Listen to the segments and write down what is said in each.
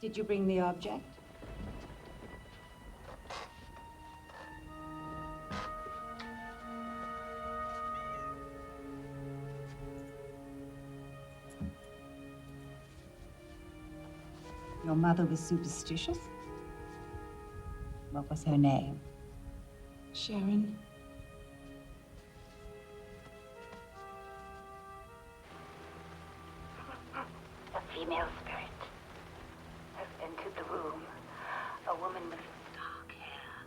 Did you bring the object? Your mother was superstitious? What was her name? Sharon. A female spirit has entered the room. A woman with dark hair.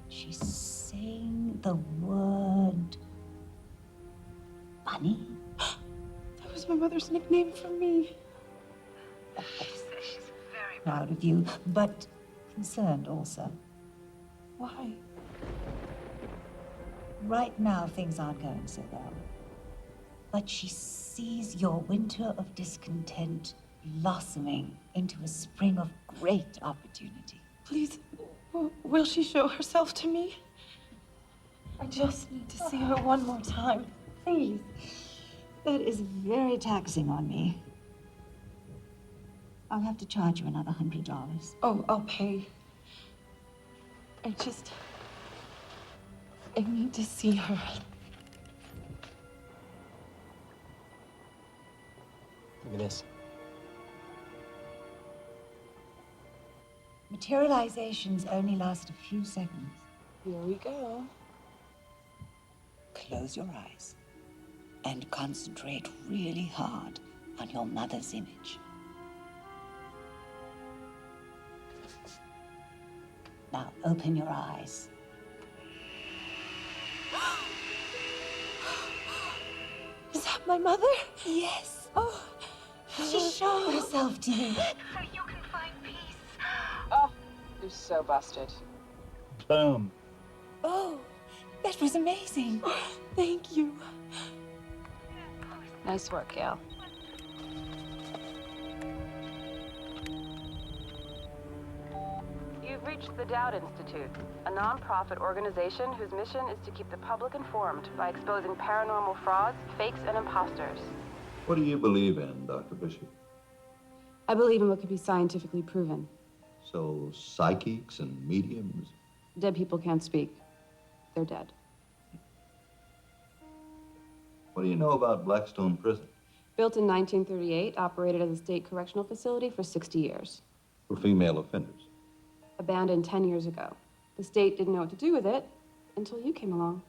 She's saying the word bunny. That was my mother's nickname for me. She says she's very proud of you, but concerned also. Why? Right now, things aren't going so well. But she sees your winter of discontent blossoming into a spring of great opportunity. Please, will she show herself to me? I just need to see her one more time, please. That is very taxing on me. I'll have to charge you another $100. Oh, I'll pay. I need to see her. Look at this. Materializations only last a few seconds. Here we go. Close your eyes and concentrate really hard on your mother's image. Now open your eyes. Is that my mother? Yes. Oh. She's showing herself to you. So you can find peace. Oh, you're so busted. Boom. Oh, that was amazing. Thank you. Nice work, Gail. You've reached the Dowd Institute, a non-profit organization whose mission is to keep the public informed by exposing paranormal frauds, fakes, and imposters. What do you believe in, Dr. Bishop? I believe in what can be scientifically proven. So, psychics and mediums? Dead people can't speak. They're dead. What do you know about Blackstone Prison? Built in 1938, operated as a state correctional facility for 60 years. For female offenders? Abandoned 10 years ago. The state didn't know what to do with it until you came along.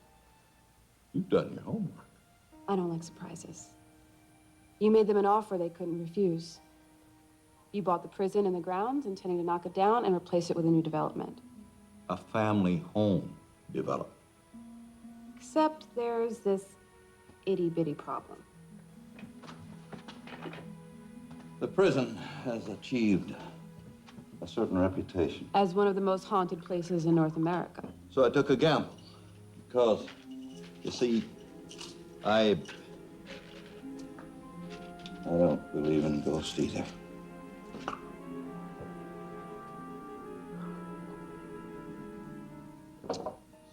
You've done your homework. I don't like surprises. You made them an offer they couldn't refuse. You bought the prison and the grounds, intending to knock it down and replace it with a new development. A family home developed. Except there's this itty-bitty problem. The prison has achieved a certain reputation. As one of the most haunted places in North America. So I took a gamble. Because, you see, I don't believe in ghosts either.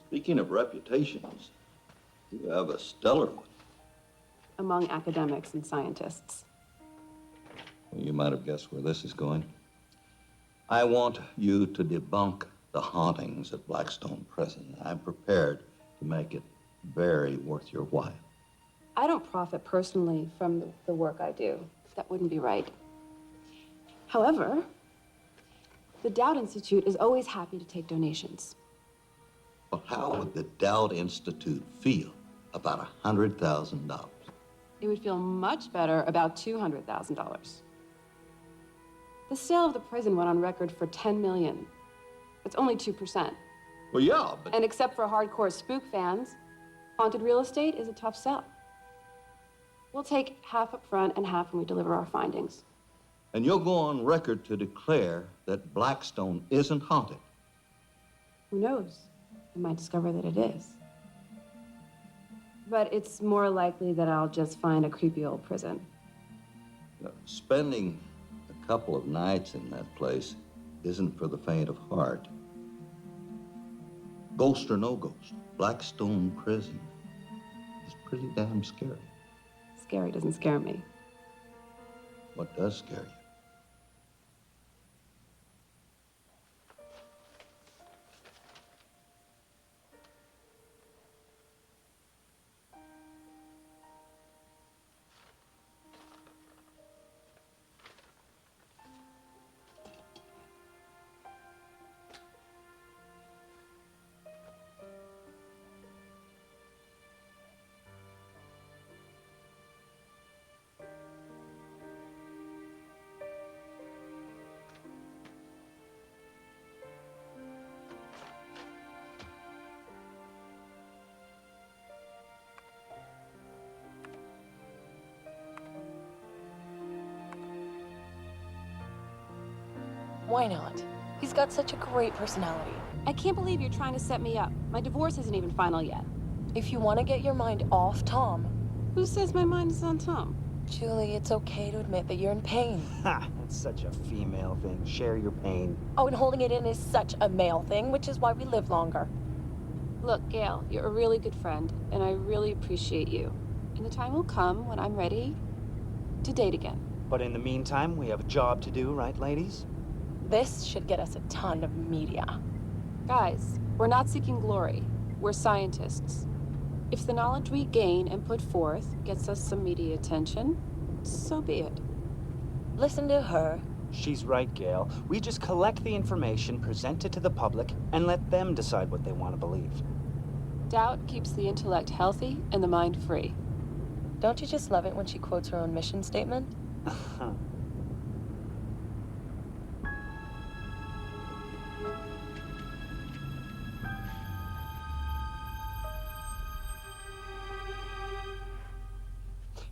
Speaking of reputations, you have a stellar one. Among academics and scientists. Well, you might have guessed where this is going. I want you to debunk the hauntings at Blackstone Prison. I'm prepared to make it very worth your while. I don't profit personally from the work I do. That wouldn't be right. However, the Dowd Institute is always happy to take donations. Well, how would the Dowd Institute feel about $100,000? It would feel much better about $200,000. The sale of the prison went on record for $10 million. It's only 2%. Well, yeah, but... And except for hardcore spook fans, haunted real estate is a tough sell. We'll take half up front and half when we deliver our findings. And you'll go on record to declare that Blackstone isn't haunted. Who knows? We might discover that it is. But it's more likely that I'll just find a creepy old prison. Spending a couple of nights in that place isn't for the faint of heart. Ghost or no ghost, Blackstone Prison is pretty damn scary. Scary doesn't scare me. What does scare you? Why not? He's got such a great personality. I can't believe you're trying to set me up. My divorce isn't even final yet. If you want to get your mind off Tom, Who says my mind is on Tom? Julie, it's okay to admit that you're in pain. Ha! That's such a female thing. Share your pain. Oh, and holding it in is such a male thing, which is why we live longer. Look, Gail, you're a really good friend, and I really appreciate you. And the time will come when I'm ready to date again. But in the meantime, we have a job to do, right, ladies? This should get us a ton of media. Guys, we're not seeking glory. We're scientists. If the knowledge we gain and put forth gets us some media attention, so be it. Listen to her. She's right, Gail. We just collect the information, present it to the public, and let them decide what they want to believe. Doubt keeps the intellect healthy and the mind free. Don't you just love it when she quotes her own mission statement?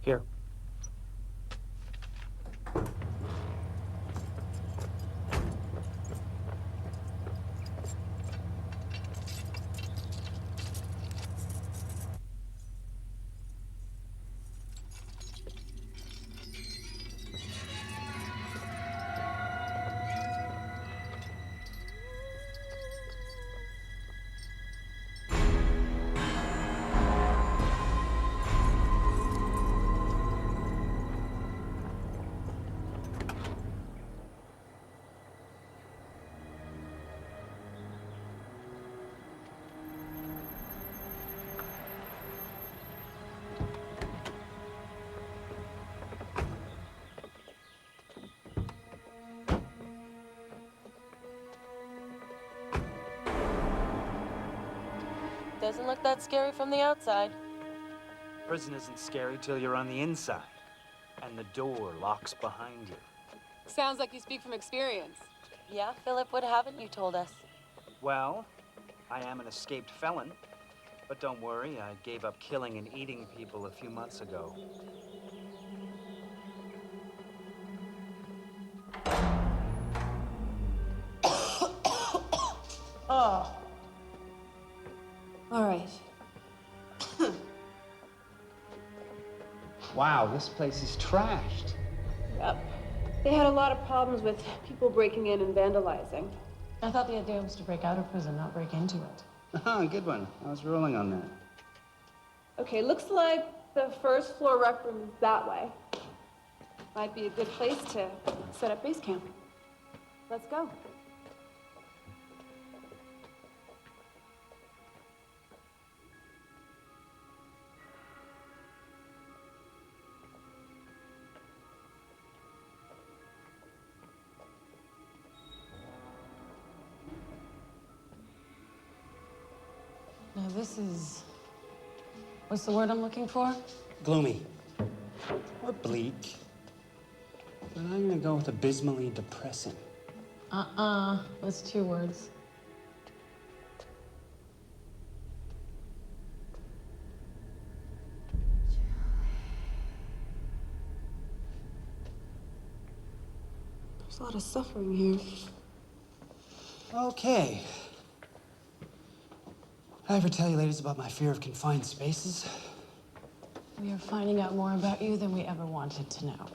Here. Doesn't look that scary from the outside. Prison isn't scary till you're on the inside. And the door locks behind you. Sounds like you speak from experience. Yeah, Philip, what haven't you told us? Well, I am an escaped felon. But don't worry, I gave up killing and eating people a few months ago. Oh. All right. Wow, this place is trashed. Yep. They had a lot of problems with people breaking in and vandalizing. I thought the idea was to break out of prison, not break into it. Ah, good one. I was rolling on that. Okay, looks like the first floor rec room is that way. Might be a good place to set up base camp. Let's go. Now this is... What's the word I'm looking for? Gloomy. Or bleak. But I'm gonna go with abysmally depressing. That's 2 words. There's a lot of suffering here. Okay. I ever tell you ladies about my fear of confined spaces? We are finding out more about you than we ever wanted to know.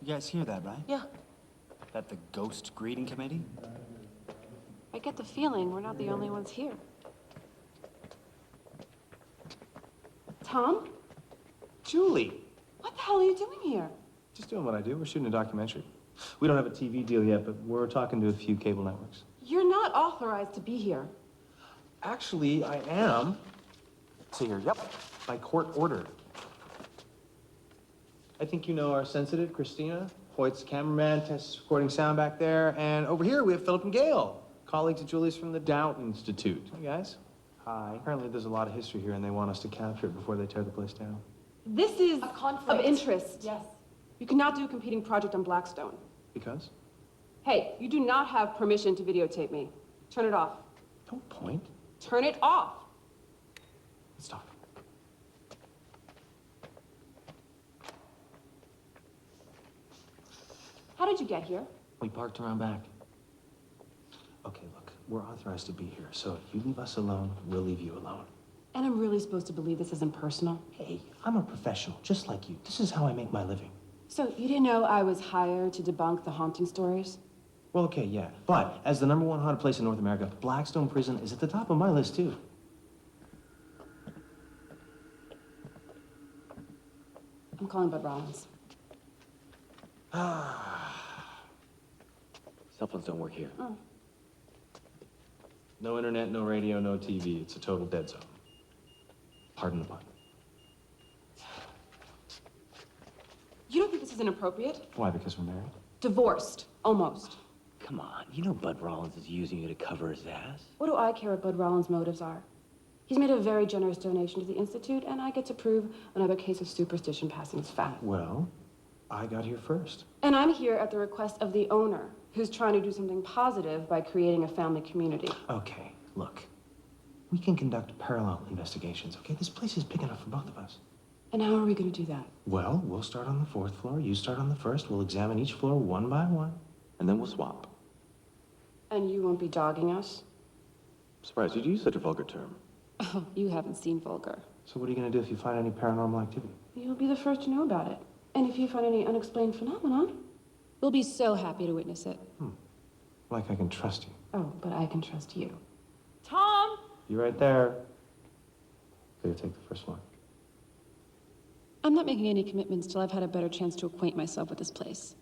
You guys hear that, right? Yeah. That the ghost greeting committee? I get the feeling we're not the only ones here. Tom? Julie! What the hell are you doing here? Just doing what I do. We're shooting a documentary. We don't have a TV deal yet, but we're talking to a few cable networks. You're not authorized to be here. Actually, I am. See here, yep, by court order. I think you know our sensitive, Christina. Hoyt's cameraman, Tess recording sound back there. And over here, we have Philip and Gail, colleagues of Julie's from the Down Institute. Hey, guys. Hi. Apparently, there's a lot of history here, and they want us to capture it before they tear the place down. This is A conflict. of interest. Yes. You cannot do a competing project on Blackstone. Because? Hey, you do not have permission to videotape me. Turn it off. Don't point. Turn it off. Let's talk. How did you get here? We parked around back. Okay, look, we're authorized to be here, so if you leave us alone, we'll leave you alone. And I'm really supposed to believe this isn't personal? Hey, I'm a professional, just like you. This is how I make my living. So you didn't know I was hired to debunk the haunting stories? Well, okay, yeah. But as the #1 haunted place in North America, Blackstone Prison is at the top of my list, too. I'm calling Bud Rollins. Cell phones don't work here. Oh. No internet, no radio, no TV. It's a total dead zone. Pardon the pun. You don't think this is inappropriate? Why, because we're married? Divorced. Almost. Come on, you know Bud Rollins is using you to cover his ass. What do I care what Bud Rollins' motives are? He's made a very generous donation to the Institute, and I get to prove another case of superstition passing its fat. Well, I got here first. And I'm here at the request of the owner, who's trying to do something positive by creating a family community. Okay, look. We can conduct parallel investigations, okay? This place is big enough for both of us. And how are we going to do that? Well, we'll start on the 4th floor, you start on the 1st, we'll examine each floor one by one, and then we'll swap. And you won't be dogging us? Surprised you'd use such a vulgar term. Oh, you haven't seen vulgar. So what are you gonna do if you find any paranormal activity? You'll be the first to know about it. And if you find any unexplained phenomenon, we'll be so happy to witness it. Like I can trust you. Oh, but I can trust you. Tom! You right there. Okay, take the first one. I'm not making any commitments till I've had a better chance to acquaint myself with this place.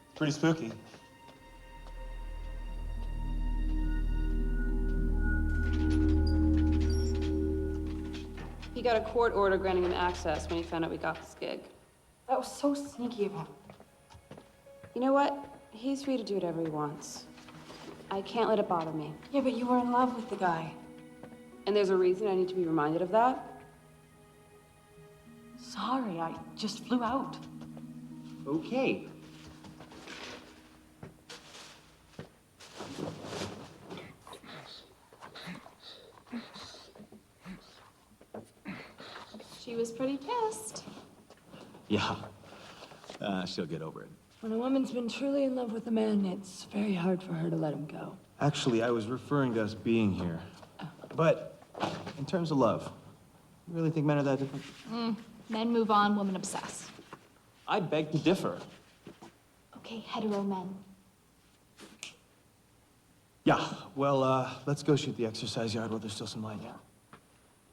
It's pretty spooky. He got a court order granting him access when he found out we got this gig. That was so sneaky of him. You know what? He's free to do whatever he wants. I can't let it bother me. Yeah, but you were in love with the guy. And there's a reason I need to be reminded of that. Sorry, I just flew out. Okay. She was pretty pissed. Yeah. She'll get over it. When a woman's been truly in love with a man, it's very hard for her to let him go. Actually, I was referring to us being here. But in terms of love, you really think men are that different? Men move on, women obsess. I beg to differ. Okay, hetero men. Yeah, well, let's go shoot the exercise yard while there's still some light here.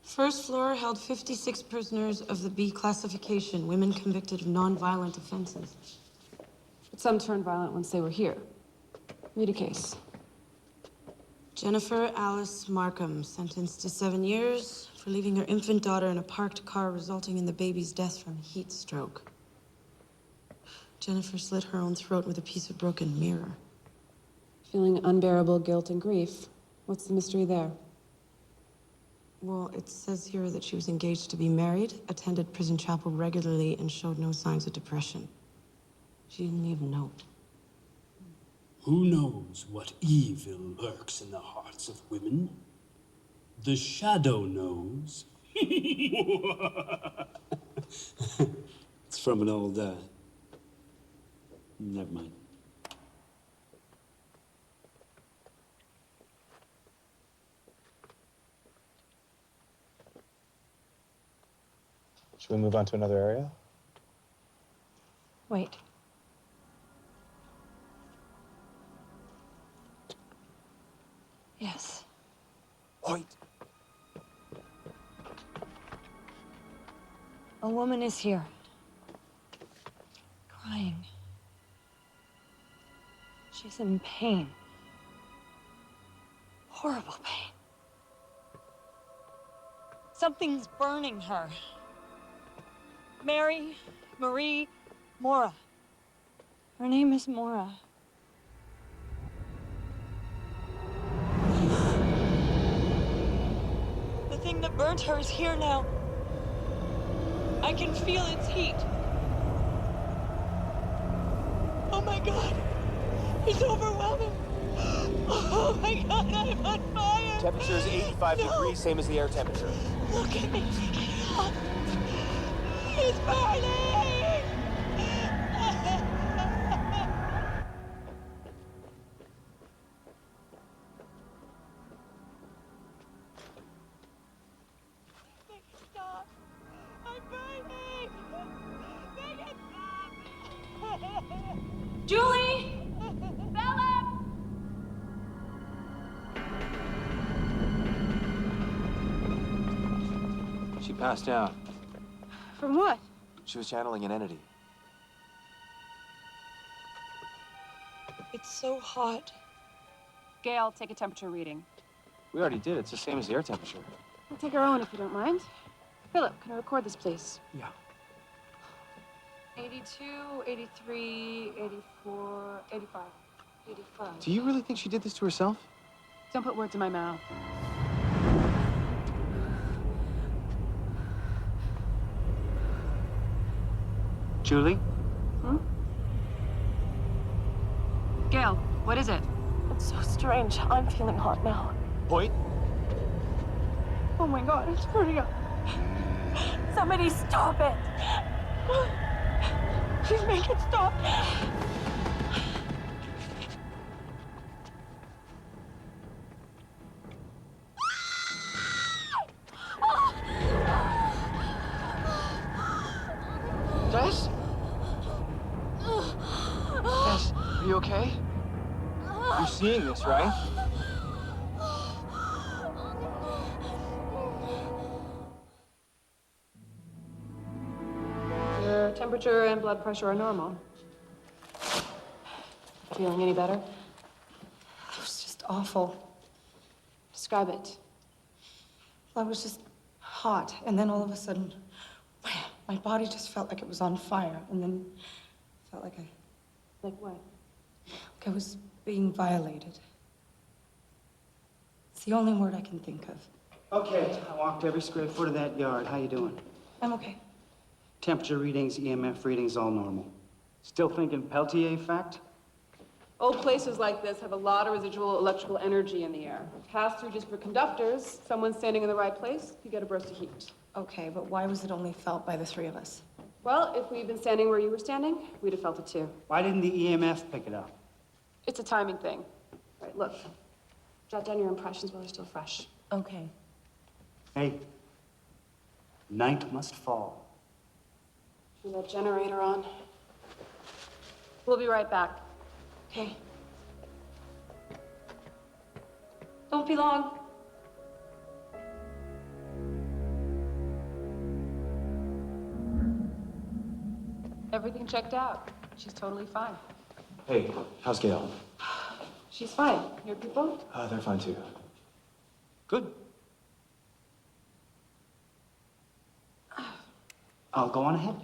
First floor held 56 prisoners of the B classification, women convicted of non-violent offenses. But some turned violent once they were here. Read a case. Jennifer Alice Markham, sentenced to 7 years for leaving her infant daughter in a parked car, resulting in the baby's death from heat stroke. Jennifer slit her own throat with a piece of broken mirror. Feeling unbearable guilt and grief. What's the mystery there? Well, it says here that she was engaged to be married, attended prison chapel regularly, and showed no signs of depression. She didn't leave a note. Who knows what evil lurks in the hearts of women? The shadow knows. It's from an old, never mind. Should we move on to another area? Wait. Yes. Hoyt! A woman is here. Crying. She's in pain. Horrible pain. Something's burning her. Mary, Marie, Mora. Her name is Mora. The thing that burnt her is here now. I can feel its heat. Oh my God. It's overwhelming. Oh my God, I'm on fire. Temperature is 85 degrees, same as the air temperature. Look at me. It's burning! Make it stop. I'm burning. Make it stop. Julie! Philip! She passed out. From what? She was channeling an entity. It's so hot. Gail, take a temperature reading. We already did. It's the same as the air temperature. I'll take our own if you don't mind. Philip, can I record this, please? Yeah. 82, 83, 84, 85, 85. Do you really think she did this to herself? Don't put words in my mouth. Julie? Hmm? Gail, what is it? It's so strange. I'm feeling hot now. Hoyt? Oh my God, it's burning up. Somebody stop it. Please make it stop. Tess? Tess, are you okay? You're seeing this, right? Your temperature and blood pressure are normal. Feeling any better? It was just awful. Describe it. I was just hot, and then all of a sudden, wham, my body just felt like it was on fire, and then felt like Like what? I was being violated. It's the only word I can think of. Okay, I walked every square foot of that yard. How you doing? I'm okay. Temperature readings, EMF readings, all normal. Still thinking Peltier effect? Old places like this have a lot of residual electrical energy in the air. Pass through just for conductors. Someone standing in the right place, you get a burst of heat. Okay, but why was it only felt by the three of us? Well, if we'd been standing where you were standing, we'd have felt it too. Why didn't the EMF pick it up? It's a timing thing. All right, look. Jot down your impressions while they're still fresh. Okay. Hey, night must fall. Turn that generator on. We'll be right back. Okay. Don't be long. Everything checked out. She's totally fine. Hey, how's Gail? She's fine. Your people? They're fine too. Good. I'll go on ahead.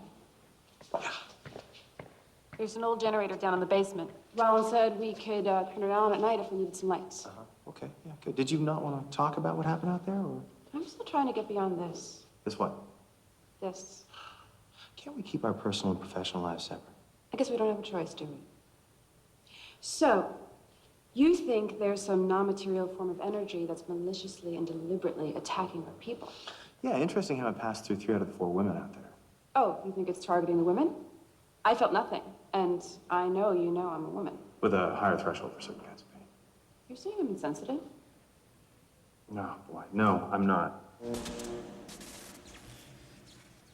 There's an old generator down in the basement. Rollin said we could turn it on at night if we needed some lights. Okay, yeah, good. Did you not want to talk about what happened out there, or? I'm still trying to get beyond this. This what? This. Can't we keep our personal and professional lives separate? I guess we don't have a choice, do we? So, you think there's some non-material form of energy that's maliciously and deliberately attacking our people? Yeah, interesting how it passed through 3 out of the 4 women out there. Oh, you think it's targeting the women? I felt nothing, and I know you know I'm a woman. With a higher threshold for certain kinds of pain. You're saying I'm insensitive? No, boy, no, I'm not.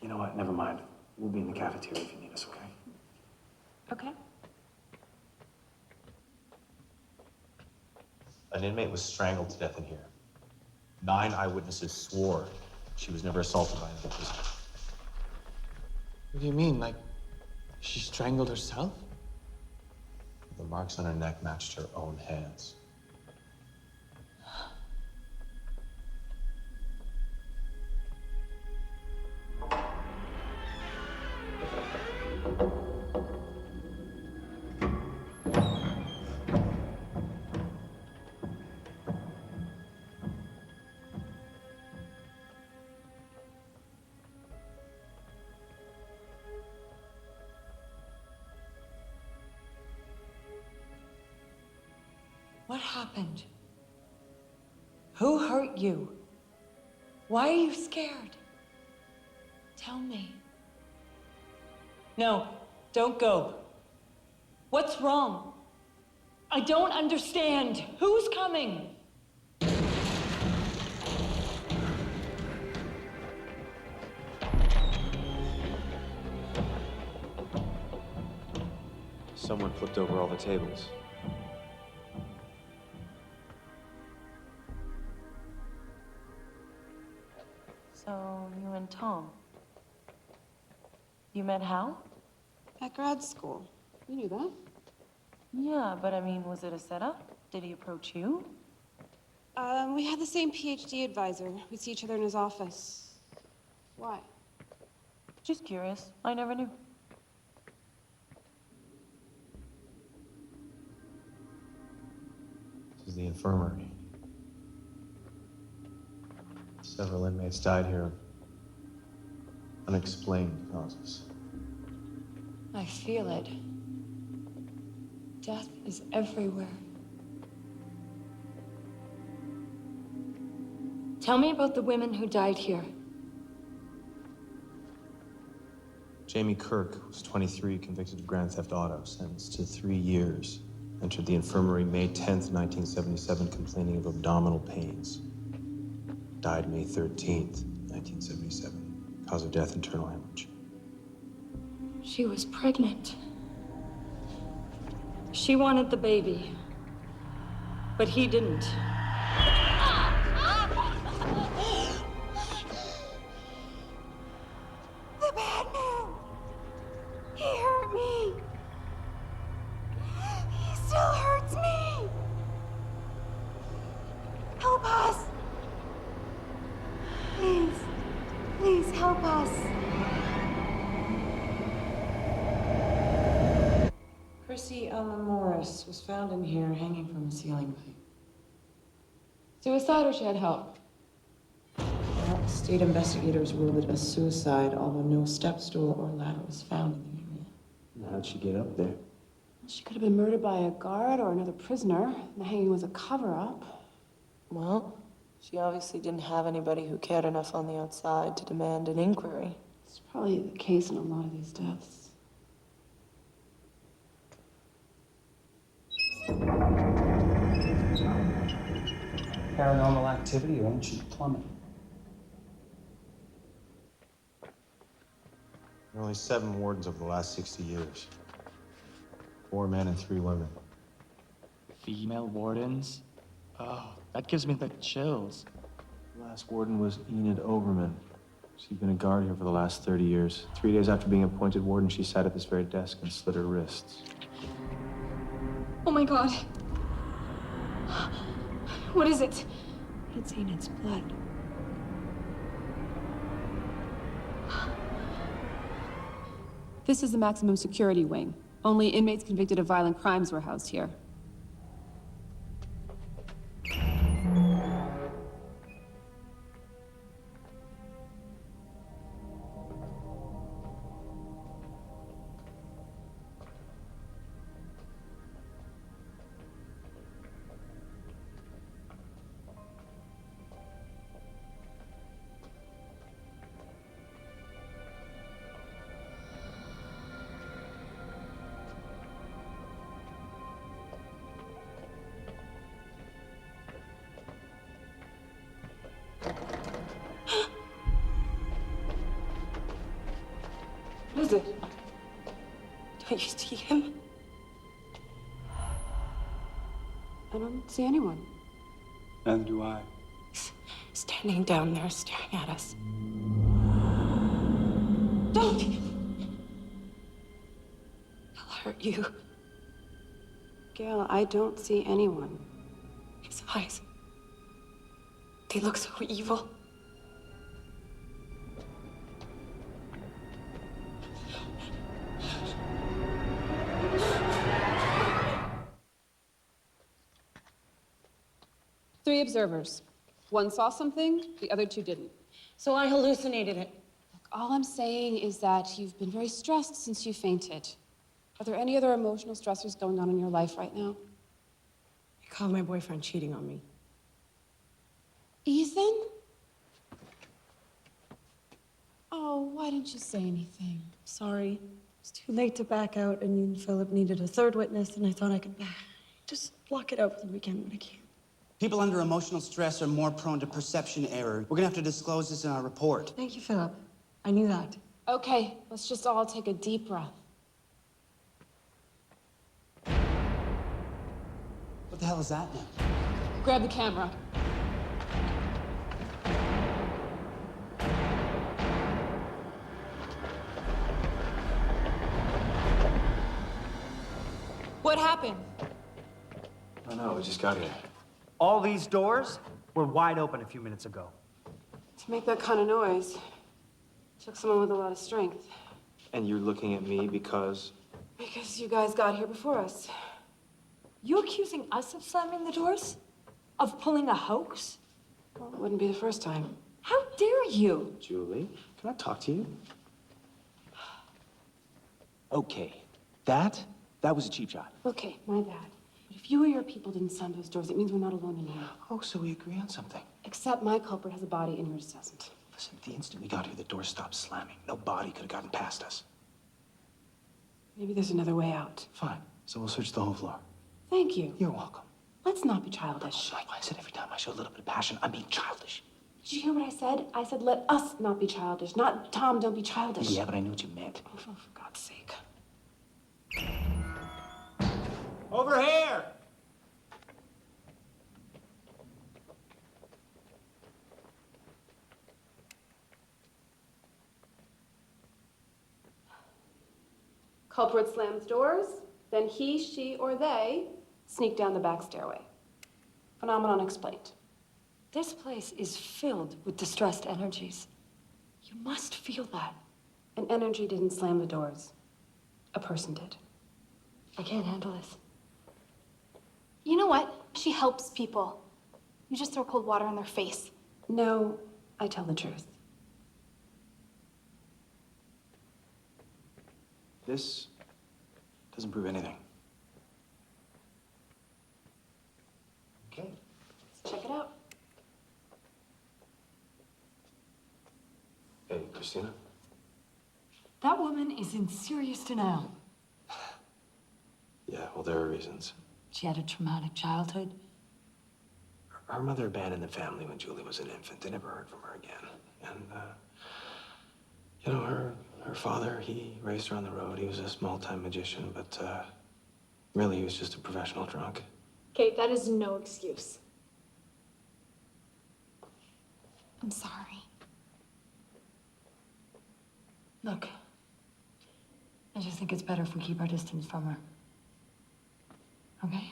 You know what, never mind. We'll be in the cafeteria if you need us, okay? Okay. An inmate was strangled to death in here. 9 eyewitnesses swore she was never assaulted by another prisoner. What do you mean? Like, she strangled herself? The marks on her neck matched her own hands. What happened? Who hurt you? Why are you scared? Tell me. No, don't go. What's wrong? I don't understand. Who's coming? Someone flipped over all the tables. So, you and Tom. You met how? At grad school. You knew that? Yeah, but I mean, was it a setup? Did he approach you? We had the same PhD advisor. We'd see each other in his office. Why? Just curious. I never knew. This is the infirmary. Several inmates died here of unexplained causes. I feel it. Death is everywhere. Tell me about the women who died here. Jamie Kirk was 23, convicted of grand theft auto, sentenced to 3 years. Entered the infirmary May 10th, 1977, complaining of abdominal pains. Died May 13th, 1977. Cause of death, internal hemorrhage. She was pregnant. She wanted the baby, but he didn't. The bad man! He hurt me! He still hurts me! Help us! Please, please help us. Chrissy Ellen Morris was found in here hanging from a ceiling pipe. Suicide or she had help? Well, state investigators ruled it a suicide, although no step stool or ladder was found in the area. How'd she get up there? She could have been murdered by a guard or another prisoner. The hanging was a cover-up. Well, she obviously didn't have anybody who cared enough on the outside to demand an inquiry. It's probably the case in a lot of these deaths. Paranormal activity or ancient plumbing? There are only 7 wardens over the last 60 years. 4 men and 3 women. Female wardens? Oh, that gives me the chills. The last warden was Enid Overman. She'd been a guard here for the last 30 years. 3 days after being appointed warden, she sat at this very desk and slit her wrists. Oh my God. What is it? It's Enid's blood. This is the maximum security wing. Only inmates convicted of violent crimes were housed here. What is it? Don't you see him? I don't see anyone. Neither do I. Standing down there staring at us. Don't! He'll hurt you. Gail, I don't see anyone. His eyes. They look so evil. Three observers. One saw something, the other two didn't. So I hallucinated it. Look, all I'm saying is that you've been very stressed since you fainted. Are there any other emotional stressors going on in your life right now? He called my boyfriend cheating on me. Ethan? Oh, why didn't you say anything? Sorry. It's too late to back out, and you and Philip needed a third witness, and I thought I could just block it out for the weekend, but I can't. People under emotional stress are more prone to perception error. We're gonna have to disclose this in our report. Thank you, Philip. I knew that. Okay, let's just all take a deep breath. What the hell is that now? Grab the camera. What happened? I don't know, we just got here. All these doors were wide open a few minutes ago. To make that kind of noise, took someone with a lot of strength. And you're looking at me because? Because you guys got here before us. You accusing us of slamming the doors? Of pulling a hoax? Well, it wouldn't be the first time. How dare you? Julie, can I talk to you? Okay, that was a cheap shot. Okay, my bad. But if you or your people didn't slam those doors, it means we're not alone in here. Oh, so we agree on something. Except my culprit has a body and yours doesn't. Listen, the instant we got here, the door stopped slamming. No body could have gotten past us. Maybe there's another way out. Fine, so we'll search the whole floor. Thank you. You're welcome. Let's not be childish. Why is it every time I show a little bit of passion, I'm being childish? Did you hear what I said? I said let us not be childish, not Tom, don't be childish. Yeah, but I knew what you meant. Oh, for God's sake. Over here! Culprit slams doors, then he, she, or they sneak down the back stairway. Phenomenon explained. This place is filled with distressed energies. You must feel that. An energy didn't slam the doors. A person did. I can't handle this. You know what? She helps people. You just throw cold water in their face. No, I tell the truth. This doesn't prove anything. Okay. Let's check it out. Hey, Christina? That woman is in serious denial. Yeah, well, there are reasons. She had a traumatic childhood. Her mother abandoned the family when Julie was an infant. They never heard from her again. And, you know, her father, he raised her on the road. He was a small-time magician, but, really, he was just a professional drunk. Kate, that is no excuse. I'm sorry. Look, I just think it's better if we keep our distance from her. Okay?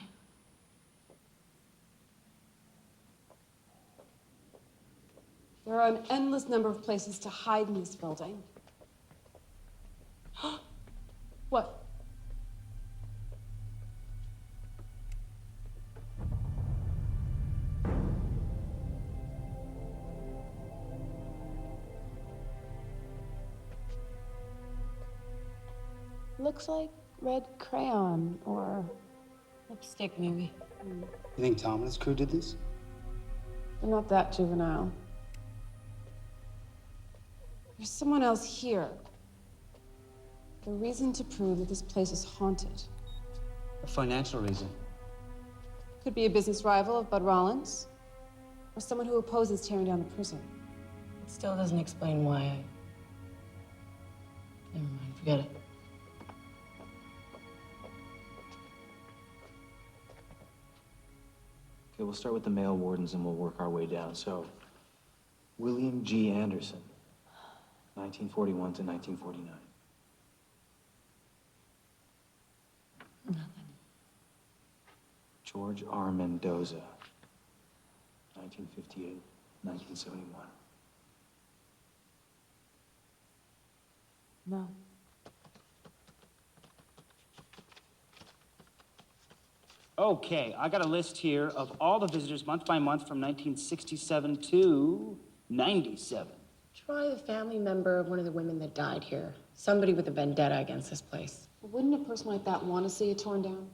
There are an endless number of places to hide in this building. What? Looks like red crayon or lipstick, maybe. You think Tom and his crew did this? They're not that juvenile. There's someone else here. The reason to prove that this place is haunted. A financial reason. Could be a business rival of Bud Rollins, or someone who opposes tearing down the prison. It still doesn't explain why I... Never mind, forget it. Okay, we'll start with the male wardens and we'll work our way down. So, William G. Anderson, 1941 to 1949. Nothing. George R. Mendoza, 1958, 1971. No. Okay, I got a list here of all the visitors month by month from 1967 to 97. Try the family member of one of the women that died here. Somebody with a vendetta against this place. Wouldn't a person like that want to see it torn down?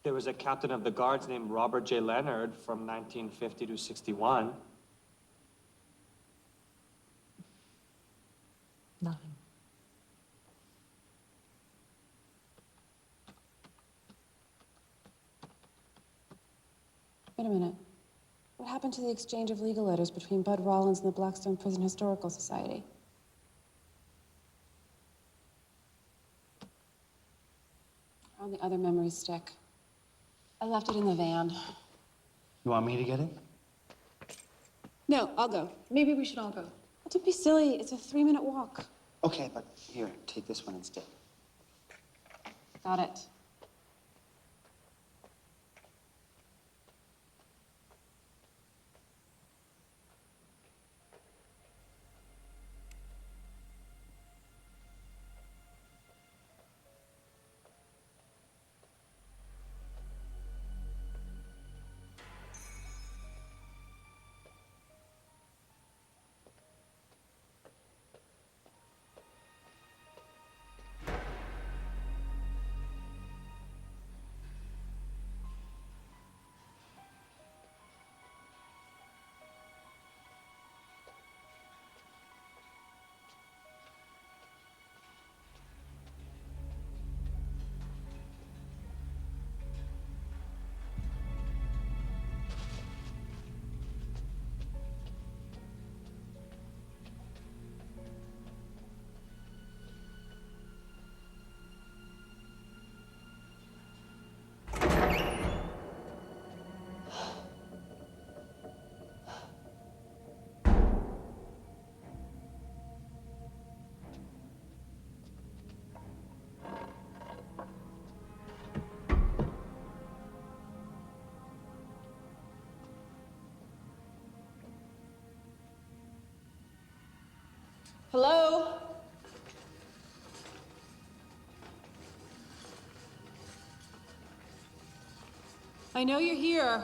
There was a captain of the guards named Robert J. Leonard from 1950 to 61. Nothing. Wait a minute. What happened to the exchange of legal letters between Bud Rollins and the Blackstone Prison Historical Society? How'd the other memories stick? I left it in the van. You want me to get it? No, I'll go. Maybe we should all go. Don't be silly. It's a 3-minute walk. Okay, but here, take this one instead. Got it. Hello? I know you're here.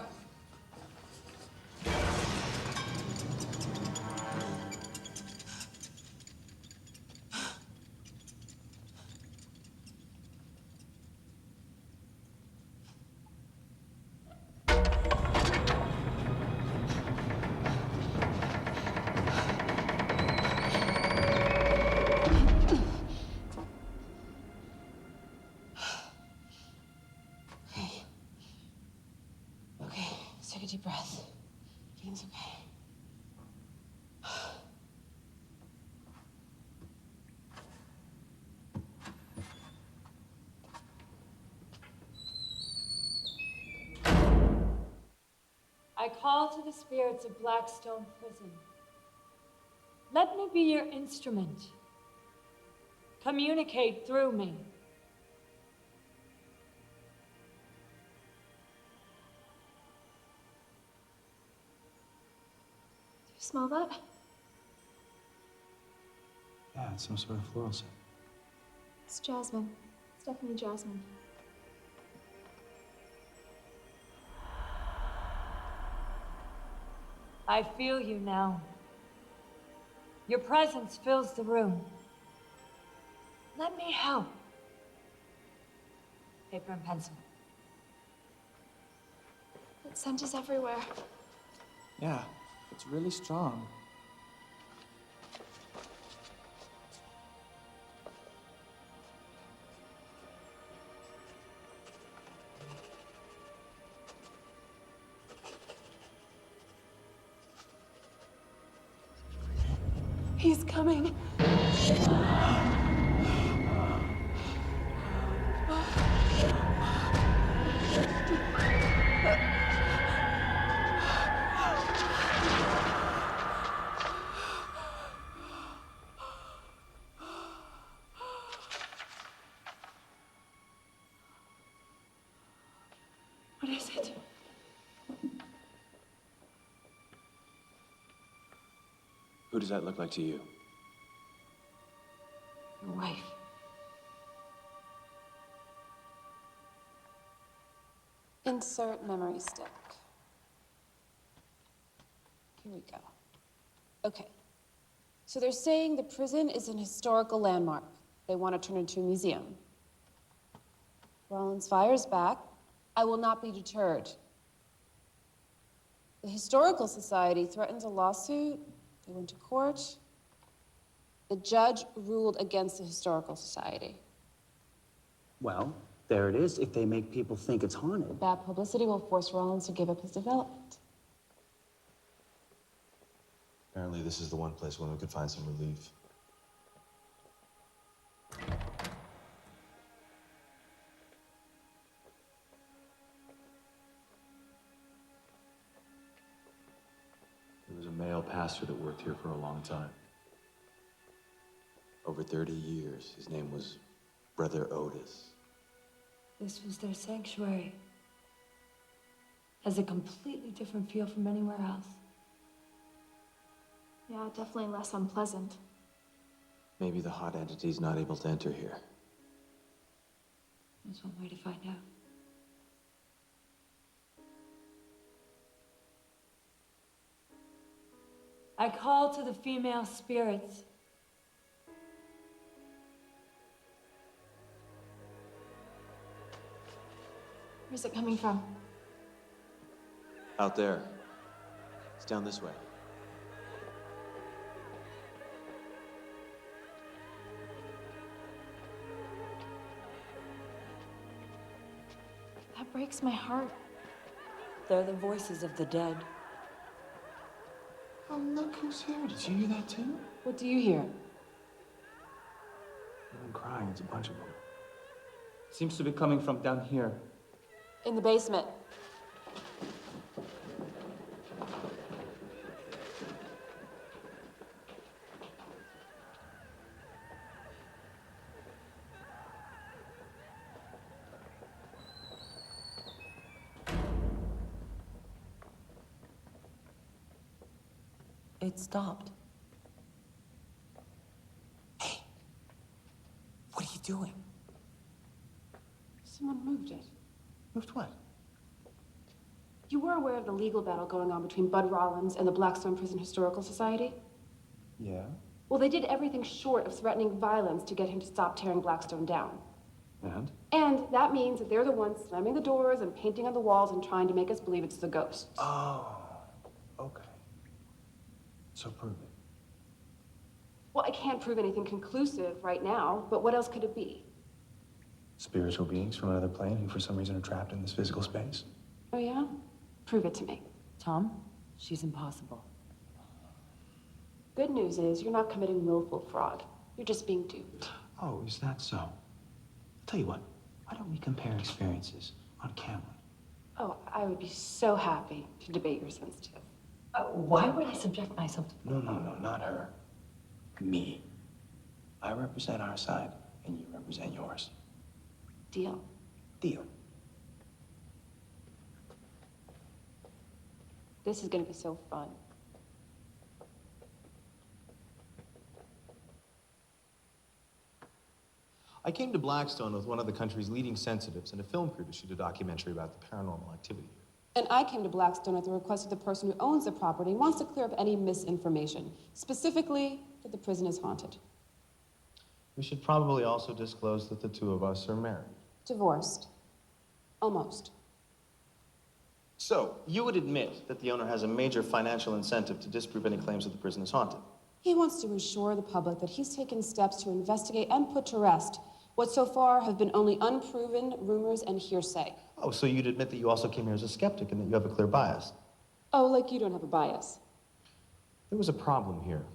Okay, let's take a deep breath. Everything's okay. I call to the spirits of Blackstone Prison. Let me be your instrument. Communicate through me. Do you smell that? Yeah, it's some sort of floral scent. It's jasmine. It's definitely jasmine. I feel you now. Your presence fills the room. Let me help. Paper and pencil. That scent is everywhere. Yeah, it's really strong. He's coming. What is it? Who does that look like to you? Your wife. Insert memory stick. Here we go. Okay. So they're saying the prison is an historical landmark. They want to turn it into a museum. Rollins fires back. I will not be deterred. The Historical Society threatens a lawsuit. They went to court. The judge ruled against the Historical Society. Well, there it is. If they make people think it's haunted. Bad publicity will force Rollins to give up his development. Apparently, this is the one place where we could find some relief. There was a male pastor that worked here for a long time. Over 30 years. His name was Brother Otis. This was their sanctuary. Has a completely different feel from anywhere else. Yeah, definitely less unpleasant. Maybe the hot entity's not able to enter here. That's one way to find out. I call to the female spirits. Where's it coming from? Out there. It's down this way. That breaks my heart. They're the voices of the dead. Oh, look who's here. Did you hear that too? What do you hear? Women crying. It's a bunch of them. Seems to be coming from down here. In the basement. It stopped. Hey, what are you doing? Someone moved it. Moved what? You were aware of the legal battle going on between Bud Rollins and the Blackstone Prison Historical Society? Yeah. Well, they did everything short of threatening violence to get him to stop tearing Blackstone down. And? And that means that they're the ones slamming the doors and painting on the walls and trying to make us believe it's the ghosts. Oh, okay. So prove it. Well, I can't prove anything conclusive right now, but what else could it be? Spiritual beings from another plane who for some reason are trapped in this physical space. Oh, yeah? Prove it to me. Tom, she's impossible. Good news is you're not committing willful fraud. You're just being duped. Oh, is that so? I'll tell you what, why don't we compare experiences on camera? Oh, I would be so happy to debate your sensitive. Why would I subject myself to... No, not her. Me. I represent our side, and you represent yours. Deal. Deal. This is gonna be so fun. I came to Blackstone with one of the country's leading sensitives and a film crew to shoot a documentary about the paranormal activity here. And I came to Blackstone at the request of the person who owns the property and wants to clear up any misinformation, specifically that the prison is haunted. We should probably also disclose that the two of us are married. Divorced. Almost. So, you would admit that the owner has a major financial incentive to disprove any claims that the prison is haunted? He wants to assure the public that he's taken steps to investigate and put to rest what so far have been only unproven rumors and hearsay. Oh, so you'd admit that you also came here as a skeptic and that you have a clear bias? Oh, like you don't have a bias. There was a problem here.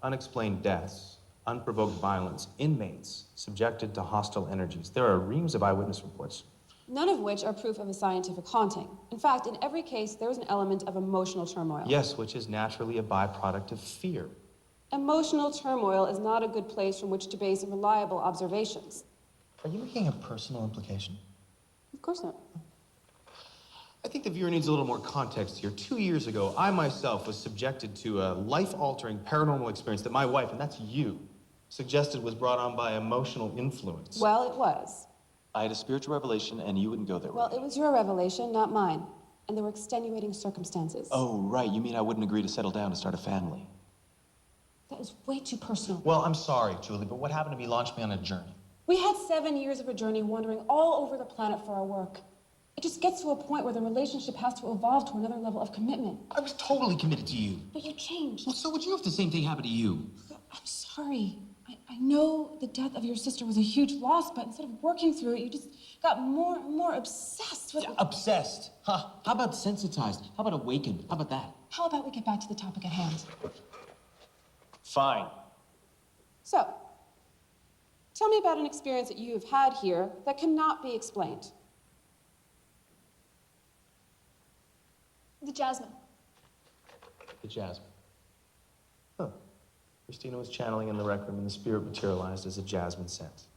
Unexplained deaths, unprovoked violence, inmates subjected to hostile energies. There are reams of eyewitness reports. None of which are proof of a scientific haunting. In fact, in every case, there is an element of emotional turmoil. Yes, which is naturally a byproduct of fear. Emotional turmoil is not a good place from which to base reliable observations. Are you making a personal implication? Of course not. I think the viewer needs a little more context here. 2 years ago, I myself was subjected to a life-altering paranormal experience that my wife, and that's you, suggested was brought on by emotional influence. Well, it was. I had a spiritual revelation, and you wouldn't go there Well, with me. it was your revelation, not mine. And there were extenuating circumstances. Oh, right. You mean I wouldn't agree to settle down and start a family? That was way too personal. Well, I'm sorry, Julie, but what happened to me launched me on a journey. We had 7 years of a journey wandering all over the planet for our work. It just gets to a point where the relationship has to evolve to another level of commitment. I was totally committed to you. But you changed. Well, so would you if the same thing happened to you? I'm sorry. I know the death of your sister was a huge loss, but instead of working through it, you just got more and more obsessed with... Yeah, obsessed? Huh? How about sensitized? How about awakened? How about that? How about we get back to the topic at hand? Fine. So, tell me about an experience that you have had here that cannot be explained. The jasmine. The jasmine. Huh. Christina was channeling in the rec room and the spirit materialized as a jasmine scent.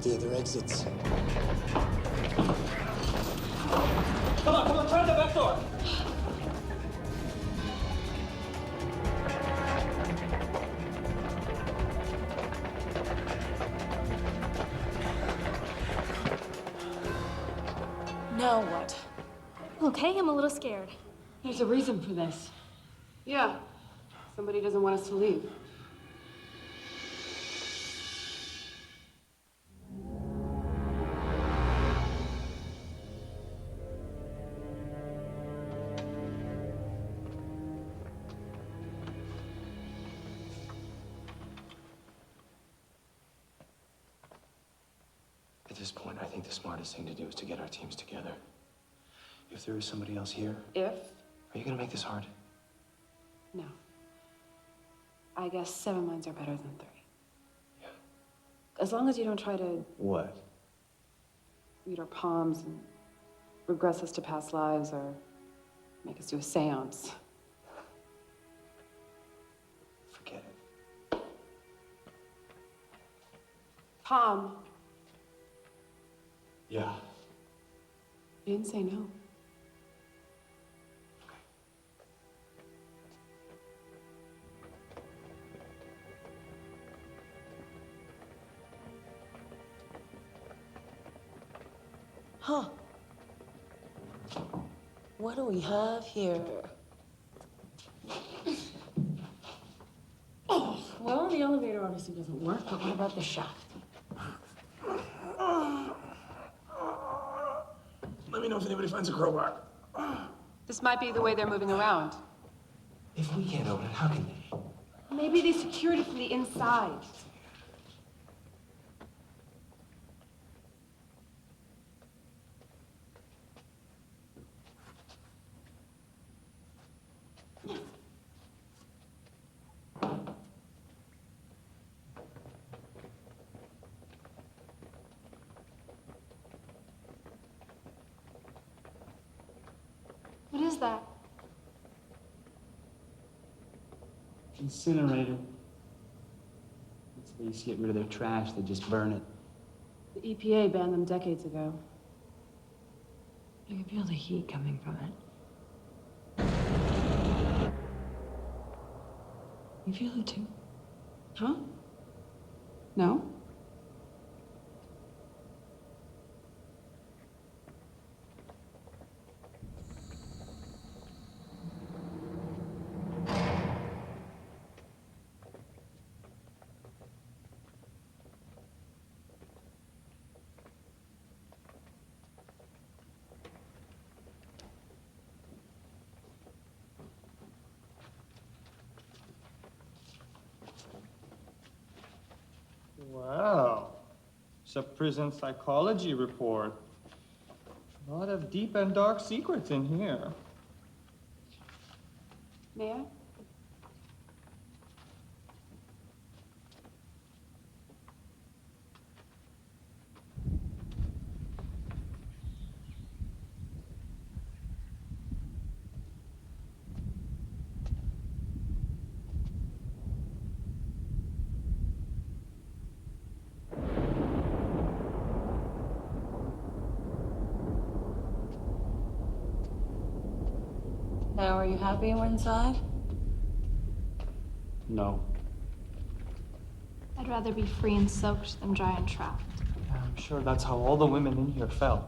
The other exits. Come on, try the back door. Now what? Okay, I'm a little scared. There's a reason for this. Yeah. Somebody doesn't want us to leave. At this point, I think the smartest thing to do is to get our teams together. If there is somebody else here, If? are you gonna make this hard? No. I guess 7 minds are better than 3. Yeah. As long as you don't try to What? read our palms and regress us to past lives or make us do a seance. Forget it. Tom, Yeah. you didn't say no. Huh. What do we have here? Well, the elevator obviously doesn't work, but what about the shaft? Let me know if anybody finds a crowbar. This might be the way they're moving around. If we can't open it, how can they? Maybe they secured it from the inside. What is that? Incinerator. That's where you used to get rid of their trash, they just burn it. The EPA banned them decades ago. I can feel the heat coming from it. You feel it too? Huh? No? Wow. It's a prison psychology report. A lot of deep and dark secrets in here. May I? Now, are you happy we're inside? No. I'd rather be free and soaked than dry and trapped. Yeah, I'm sure that's how all the women in here felt.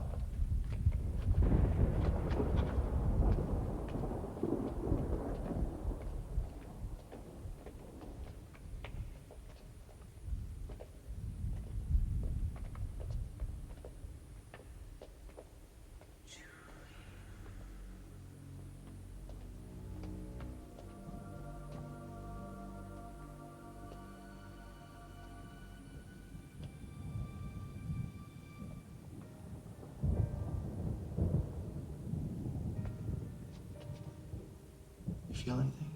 You feel anything?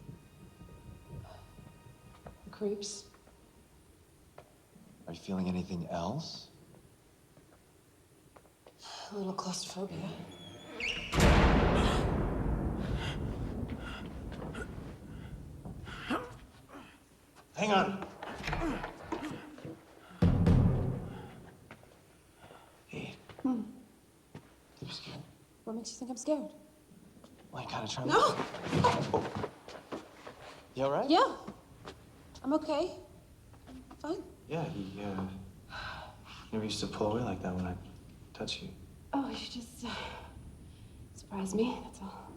Creeps. Are you feeling anything else? A little claustrophobia. Hang on. Hey. Hmm. You scared? What makes you think I'm scared? Well, you kind of trying No! to... Oh. You all right? Yeah. I'm okay. I'm fine. Yeah, he never used to pull away like that when I touch you. Oh, you just surprised me, that's all.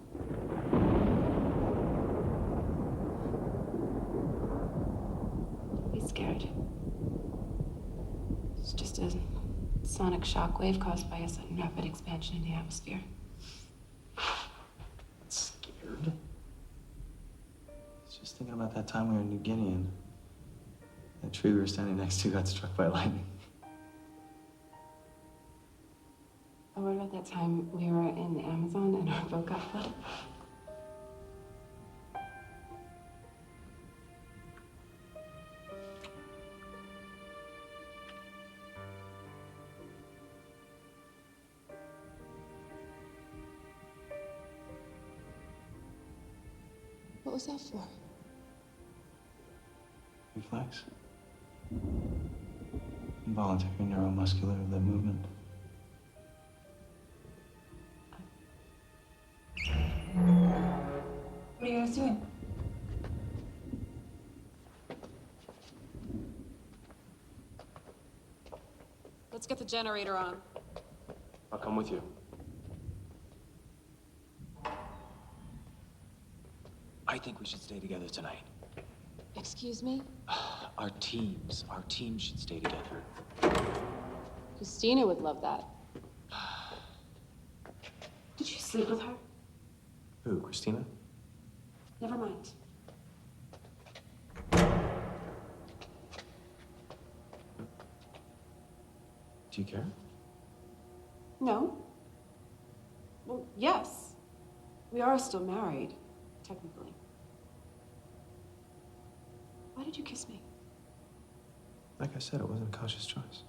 Don't be scared. It's just a sonic shock wave caused by a sudden rapid expansion in the atmosphere. Scared? Just thinking about that time we were in New Guinea and that tree we were standing next to got struck by lightning. Oh, what about that time we were in the Amazon and our boat got flooded? What was that for? Reflex. Involuntary neuromuscular lip movement. What are you guys doing? Let's get the generator on. I'll come with you. I think we should stay together tonight. Excuse me? Our teams should stay together. Christina would love that. Did you sleep with her? Who, Christina? Never mind. Do you care? No. Well, yes. We are still married, technically. Why did you kiss me? Like I said, it wasn't a conscious choice.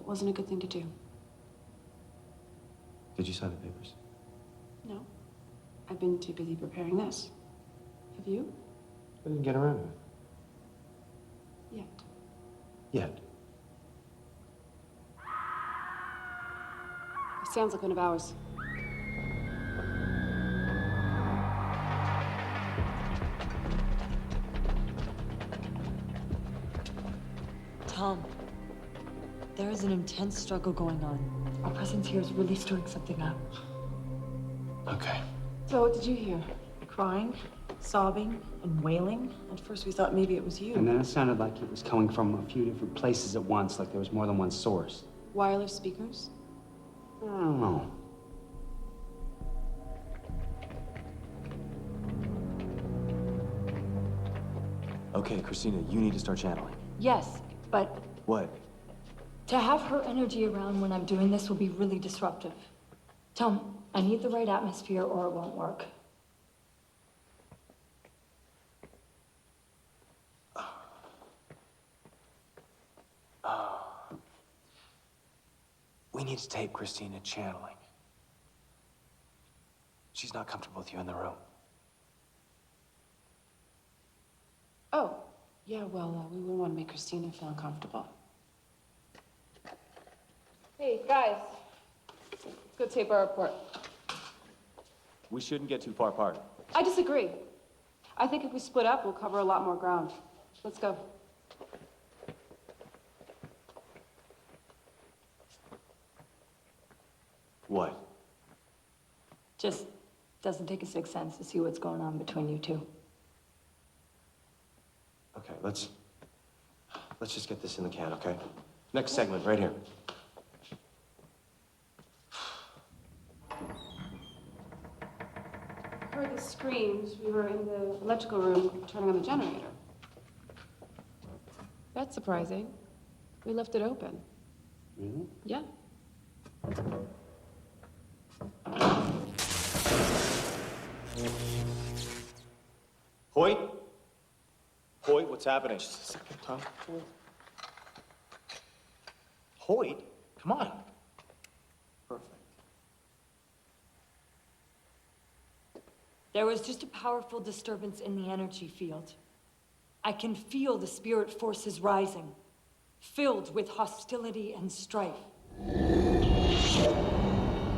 It wasn't a good thing to do. Did you sign the papers? No. I've been too busy preparing this. Have you? I didn't get around to it. Yet. Yet. It sounds like one of ours. Tom, there is an intense struggle going on. Our presence here is really stirring something up. Okay. So what did you hear? Crying, sobbing, and wailing. At first we thought maybe it was you. And then it sounded like it was coming from a few different places at once, like there was more than one source. Wireless speakers? I don't know. Okay, Christina, you need to start channeling. Yes, but What? to have her energy around when I'm doing this will be really disruptive. Tom, I need the right atmosphere or it won't work. We need to tape Christina channeling. She's not comfortable with you in the room. Oh, yeah, well, we wouldn't want to make Christina feel uncomfortable. Hey, guys. Let's go tape our report. We shouldn't get too far apart. I disagree. I think if we split up, we'll cover a lot more ground. Let's go. What? Just doesn't take a sixth sense to see what's going on between you two. Okay, let's just get this in the can, okay? Next segment, right here. Heard the screams. We were in the electrical room turning on the generator. That's surprising. We left it open. Really? Yeah. Hoyt? Hoyt, what's happening? Just a second, Tom. Hoyt? Come on. Perfect. There was just a powerful disturbance in the energy field. I can feel the spirit forces rising, filled with hostility and strife.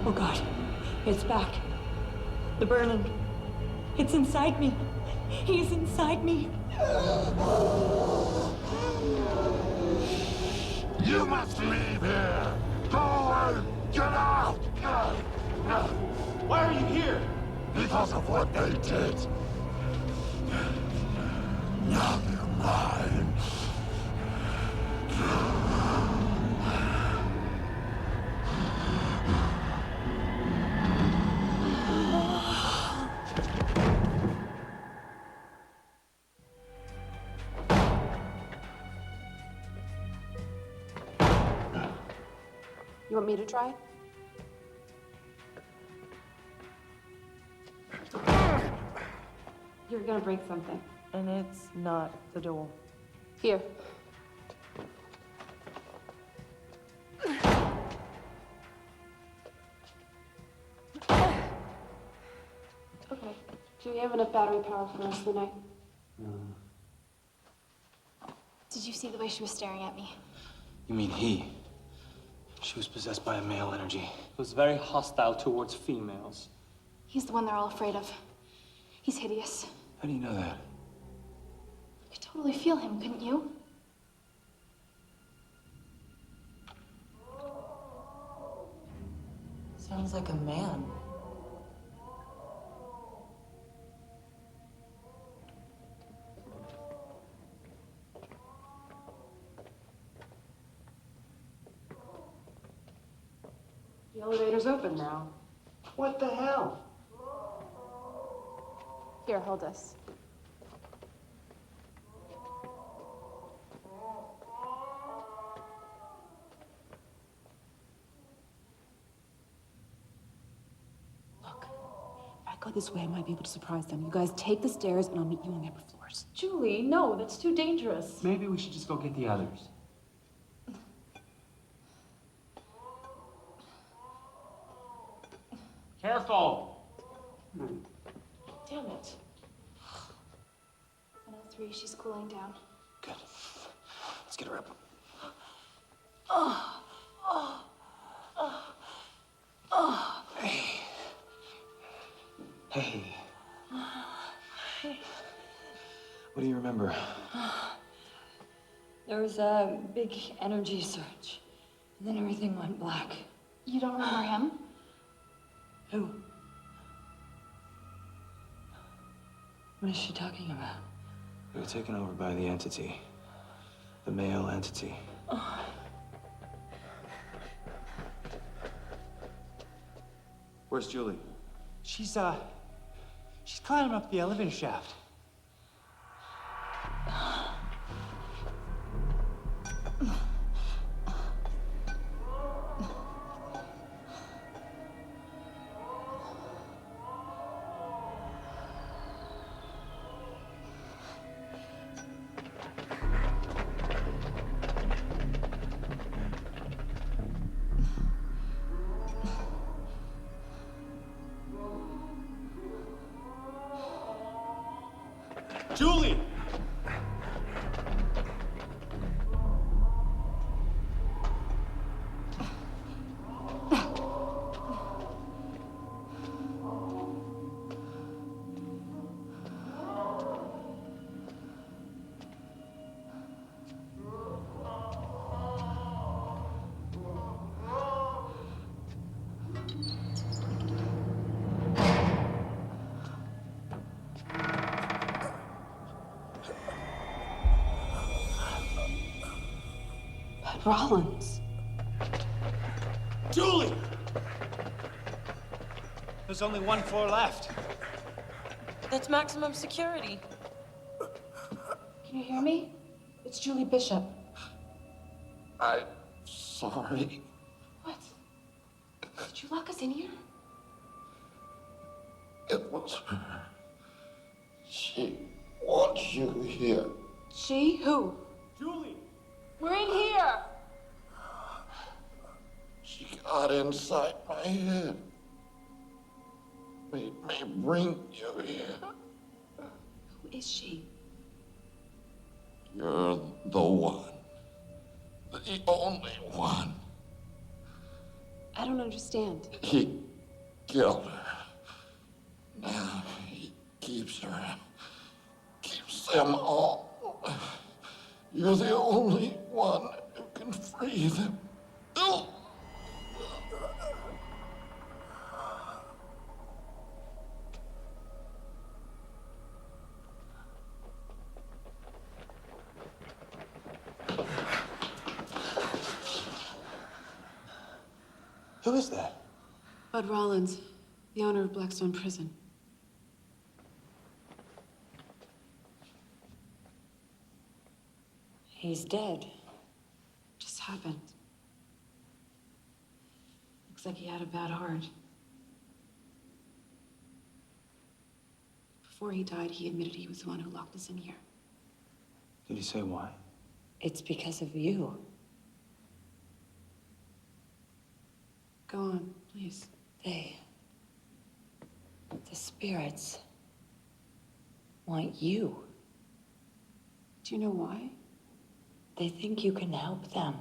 Oh God, it's back. The burning. It's inside me. He's inside me. You must leave here! Go away! Get out! Why are you here? Because of what they did. Now you're mine. You want me to try? You're gonna break something. And it's not the door. Here. Okay. Do we have enough battery power for the rest of the night? Did you see the way she was staring at me? You mean he? She was possessed by a male energy. He was very hostile towards females. He's the one they're all afraid of. He's hideous. How do you know that? You could totally feel him, couldn't you? Sounds like a man. The elevator's open now. What the hell? Here, hold this. Look, if I go this way, I might be able to surprise them. You guys take the stairs, and I'll meet you on the upper floors. Julie, no, that's too dangerous. Maybe we should just go get the others. Careful! Damn it. 103, she's cooling down. Good. Let's get her up. Hey. Hey. What do you remember? There was a big energy surge, and then everything went black. You don't remember him? Who? What is she talking about? We were taken over by the entity. The male entity. Where's Julie? She's climbing up the elevator shaft. Julie! Rollins. Julie! There's only one floor left. That's maximum security. Can you hear me? It's Julie Bishop. I'm sorry. What? Did you lock us in here? It was her. She wants you here. She? Who? Julie! We're in here! She got inside my head. Made me bring you here. Who is she? You're the one. The only one. I don't understand. He killed her. Now he keeps her. Keeps them all. You're the only one who can free them. Who is that? Bud Rollins, the owner of Blackstone Prison. He's dead. Just happened. Looks like he had a bad heart. Before he died, he admitted he was the one who locked us in here. Did he say why? It's because of you. Go on, please. The spirits want you. Do you know why? They think you can help them.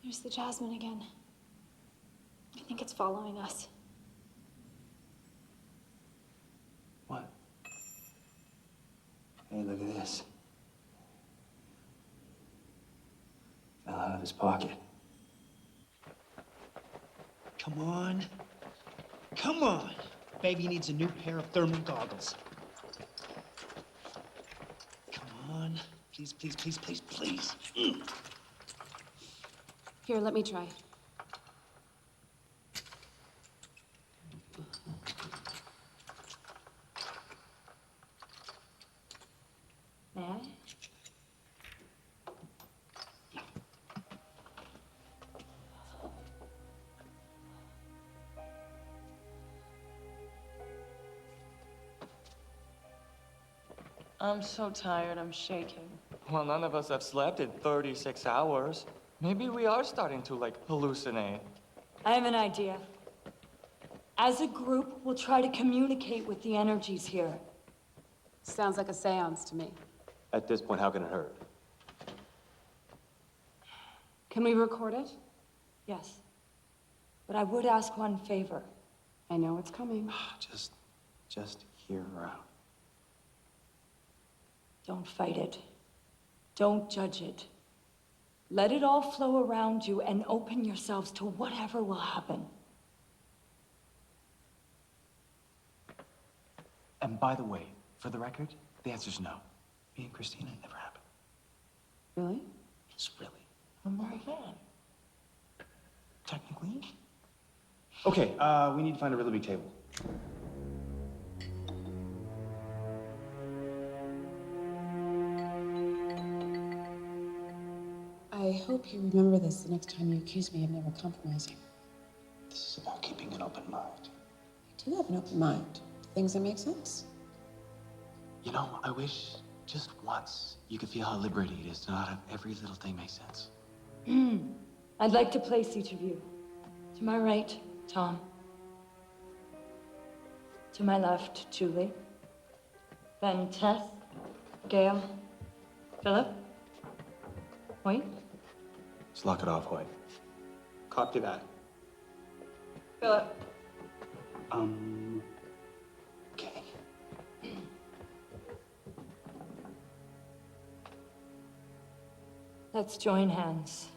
There's the Jasmine again. I think it's following us. What? Hey, look at this. Fell out of his pocket. Come on. Come on. Baby needs a new pair of thermal goggles. Come on. Please, please, please, please, please. Here, let me try. May I? I'm so tired, I'm shaking. Well, none of us have slept in 36 hours. Maybe we are starting to, like, hallucinate. I have an idea. As a group, we'll try to communicate with the energies here. Sounds like a seance to me. At this point, how can it hurt? Can we record it? Yes. But I would ask one favor. I know it's coming. Just hear her out. Don't fight it. Don't judge it. Let it all flow around you and open yourselves to whatever will happen. And by the way, for the record, the answer's no. Me and Christina, it never happened. Really? Yes, really. Oh my God. Technically. Okay, we need to find a really big table. I hope you remember this the next time you accuse me of never compromising. This is about keeping an open mind. I do have an open mind. Things that make sense. You know, I wish just once you could feel how liberating it is to not have every little thing make sense. I'd like to place each of you. To my right, Tom. To my left, Julie. Then Tess, Gail, Philip, Hoyt. Let's lock it off, Hoyt. Copy that. Philip. Okay. Let's join hands.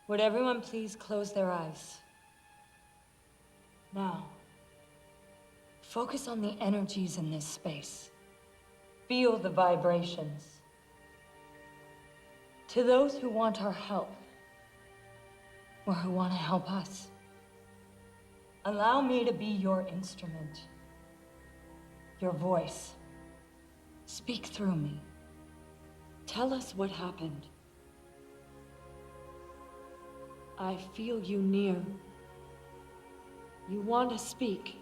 Would everyone please close their eyes? Now, focus on the energies in this space. Feel the vibrations. To those who want our help, or who want to help us, allow me to be your instrument, your voice. Speak through me. Tell us what happened. I feel you near. You want to speak.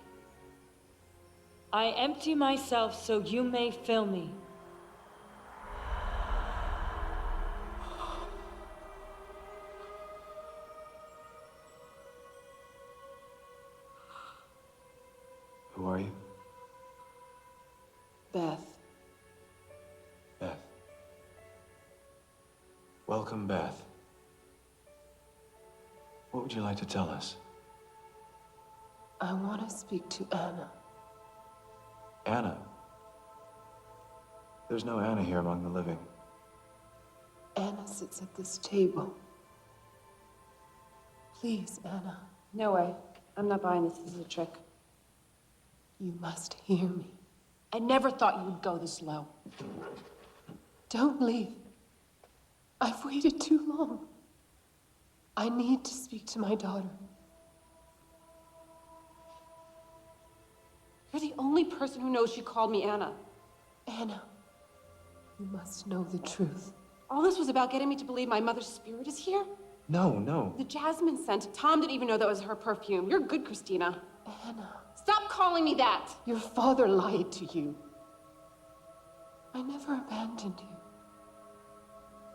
I empty myself so you may fill me. Who are you? Beth. Beth. Welcome, Beth. What would you like to tell us? I want to speak to Anna. Anna. There's no Anna here among the living. Anna sits at this table. Please, Anna. No way. I'm not buying this. This is a trick. You must hear me. I never thought you would go this low. Don't leave. I've waited too long. I need to speak to my daughter. You're the only person who knows she called me Anna. Anna, you must know the truth. All this was about getting me to believe my mother's spirit is here? No. The jasmine scent. Tom didn't even know that was her perfume. You're good, Christina. Anna. Stop calling me that! Your father lied to you. I never abandoned you.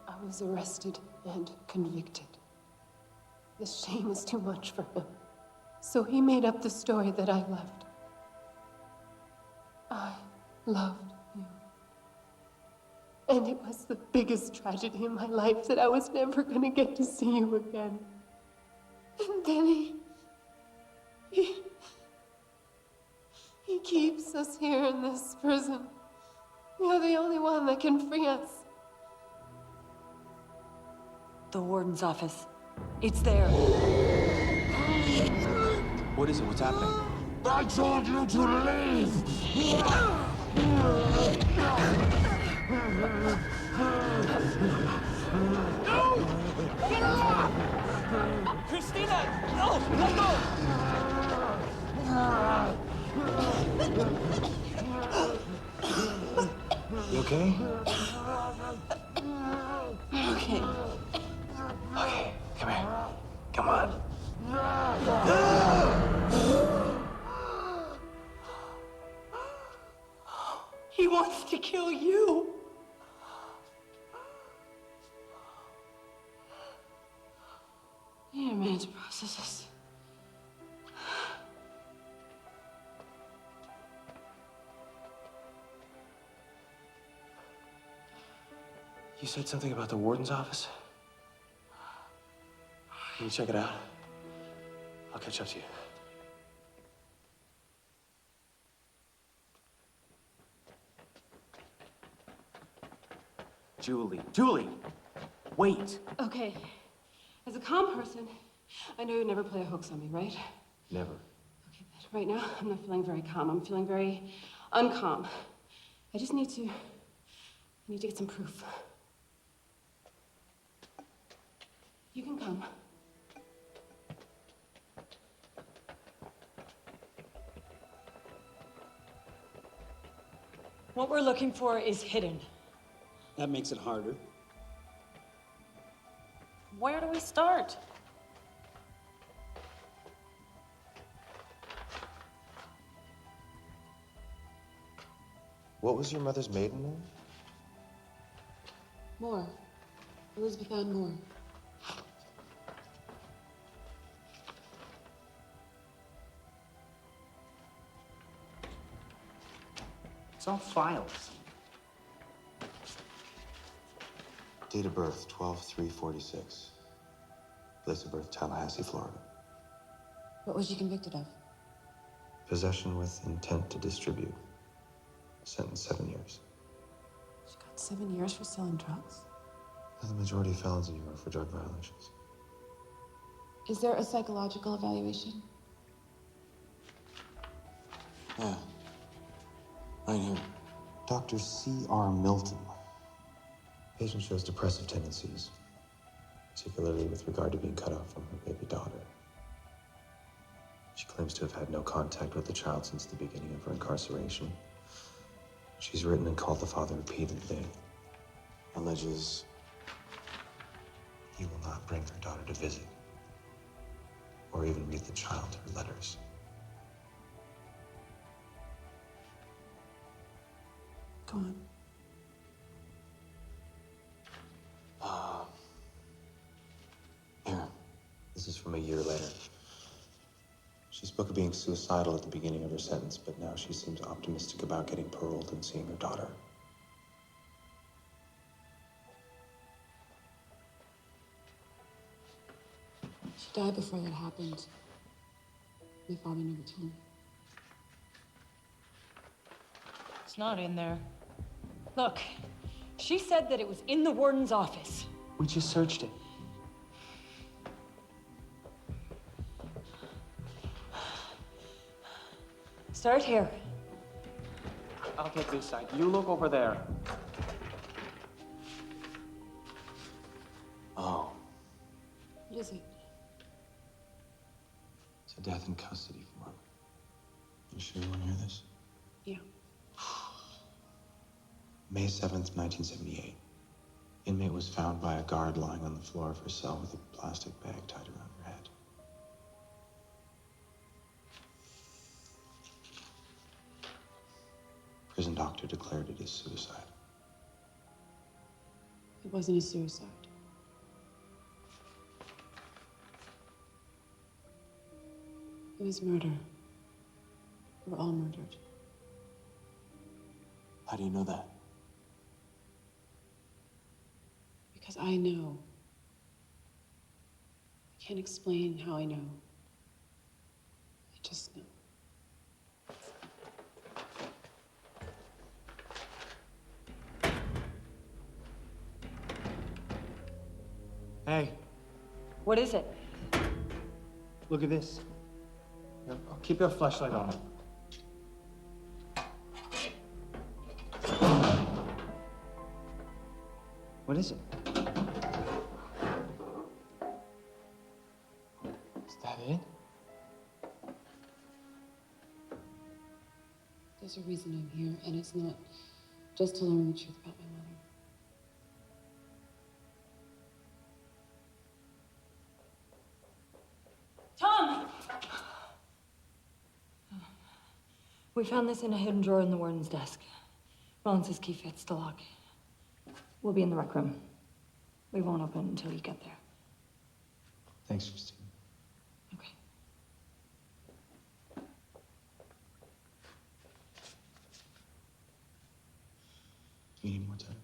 I was arrested and convicted. The shame is too much for him. So he made up the story that I left. I loved you. And it was the biggest tragedy in my life that I was never gonna get to see you again. And then he keeps us here in this prison. You're the only one that can free us. The warden's office. It's there. What is it? What's happening? I told you to leave! No! Get her off! Christina! No! Let You okay? Okay. Okay, come here. Come on. He wants to kill you. I need a minute to process this. You said something about the warden's office? Can you check it out? I'll catch up to you. Julie, wait. Okay. As a calm person, I know you'd never play a hoax on me, right? Never. Okay, but right now, I'm not feeling very calm. I'm feeling very uncalm. I need to get some proof. You can come. What we're looking for is hidden. That makes it harder. Where do we start? What was your mother's maiden name? Moore. Elizabeth Ann Moore. It's all files. Date of birth, 12/3/46. Place of birth, Tallahassee, Florida. What was she convicted of? Possession with intent to distribute. Sentence 7 years. She got 7 years for selling drugs? The majority of felons in Europe for drug violations. Is there a psychological evaluation? Yeah. Right here. Dr. C.R. Milton. Patient shows depressive tendencies, particularly with regard to being cut off from her baby daughter. She claims to have had no contact with the child since the beginning of her incarceration. She's written and called the father repeatedly. Alleges he will not bring her daughter to visit or even read the child her letters. Go on. Here, this is from a year later. She spoke of being suicidal at the beginning of her sentence, but now she seems optimistic about getting paroled and seeing her daughter. She died before that happened. My father never told me. It's not in there. Look, she said that it was in the warden's office. We just searched it. Start here. I'll take this side. You look over there. Oh, What is it? it's a death in custody form. You sure you want to hear this? Yeah. May 7th, 1978. Inmate was found by a guard lying on the floor of her cell with a plastic bag tied around her head. Prison doctor declared it as suicide. It wasn't a suicide. It was murder. We were all murdered. How do you know that? Because I know. I can't explain how I know. I just know. Hey, What is it? look at this. Here, keep your flashlight on. What is it? Is that it? There's a reason I'm here, and it's not just to learn the truth about my mother. Tom! We found this in a hidden drawer in the warden's desk. Rollins's key fits the lock. We'll be in the rec room. We won't open until you get there. Thanks, Christine. Okay. Do you need more time?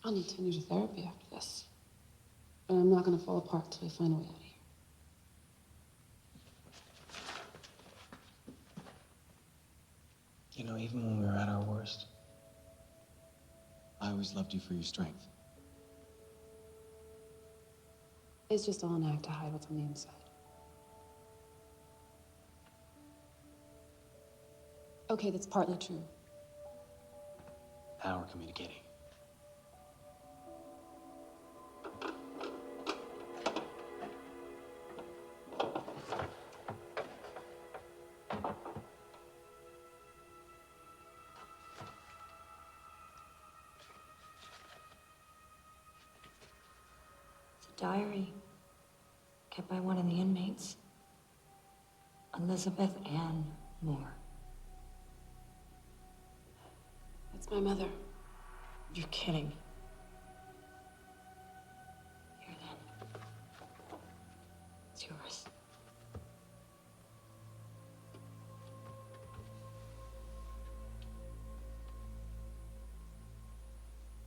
I'll need 10 years of therapy after this. But I'm not gonna fall apart till we find a way out of here. You know, even when we were at our worst, I always loved you for your strength. It's just all an act to hide what's on the inside. Okay, that's partly true. Now we're communicating. It's a diary kept by one of the inmates. Elizabeth Ann Moore. That's my mother. You're kidding. Here then. It's yours.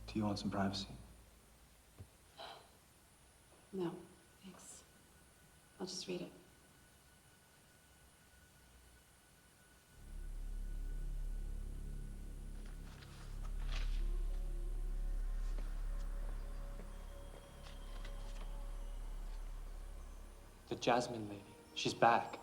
Do you want some privacy? No, thanks. I'll just read it. Jasmine lady. She's back.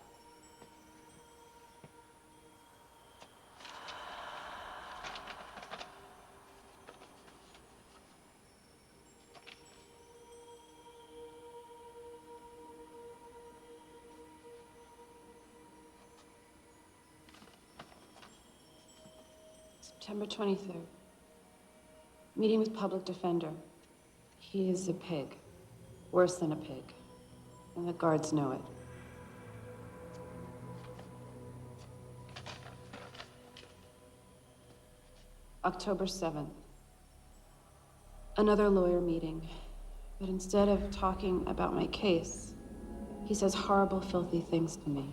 September 23rd. Meeting with public defender. He is a pig. Worse than a pig. And the guards know it. October 7th. Another lawyer meeting. But instead of talking about my case, he says horrible, filthy things to me.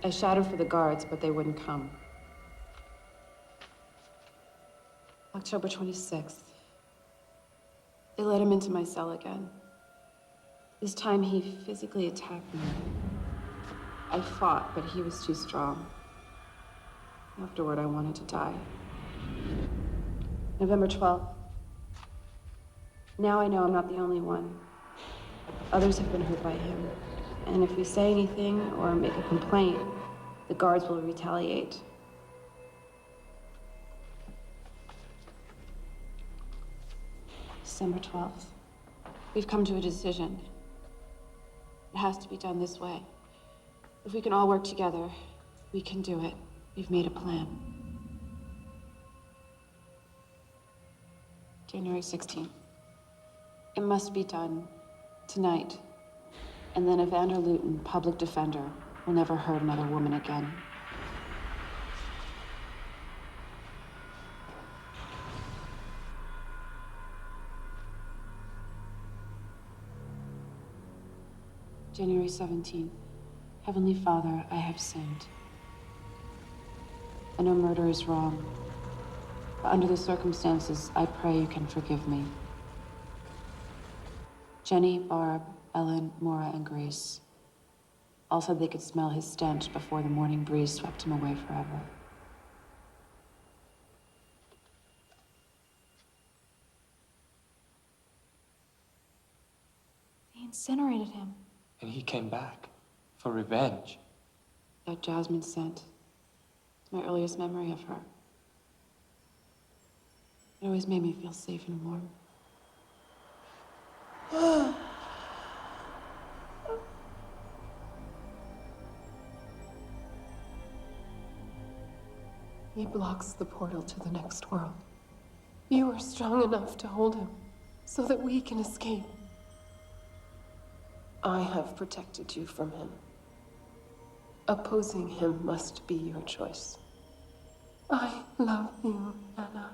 I shouted for the guards, but they wouldn't come. October 26th. They let him into my cell again. This time he physically attacked me. I fought, but he was too strong. Afterward, I wanted to die. November 12th. Now I know I'm not the only one. Others have been hurt by him. And if we say anything or make a complaint, the guards will retaliate. December 12th. We've come to a decision. It has to be done this way. If we can all work together, we can do it. We've made a plan. January 16th. It must be done tonight. And then Evander Luton, public defender, will never hurt another woman again. January 17th. Heavenly Father, I have sinned. I know murder is wrong. But under the circumstances, I pray you can forgive me. Jenny, Barb, Ellen, Maura, and Grace all said they could smell his stench before the morning breeze swept him away forever. They incinerated him. And he came back for revenge. That Jasmine scent. It's my earliest memory of her. It always made me feel safe and warm. He blocks the portal to the next world. You are strong enough to hold him so that we can escape. I have protected you from him. Opposing him must be your choice. I love you, Anna.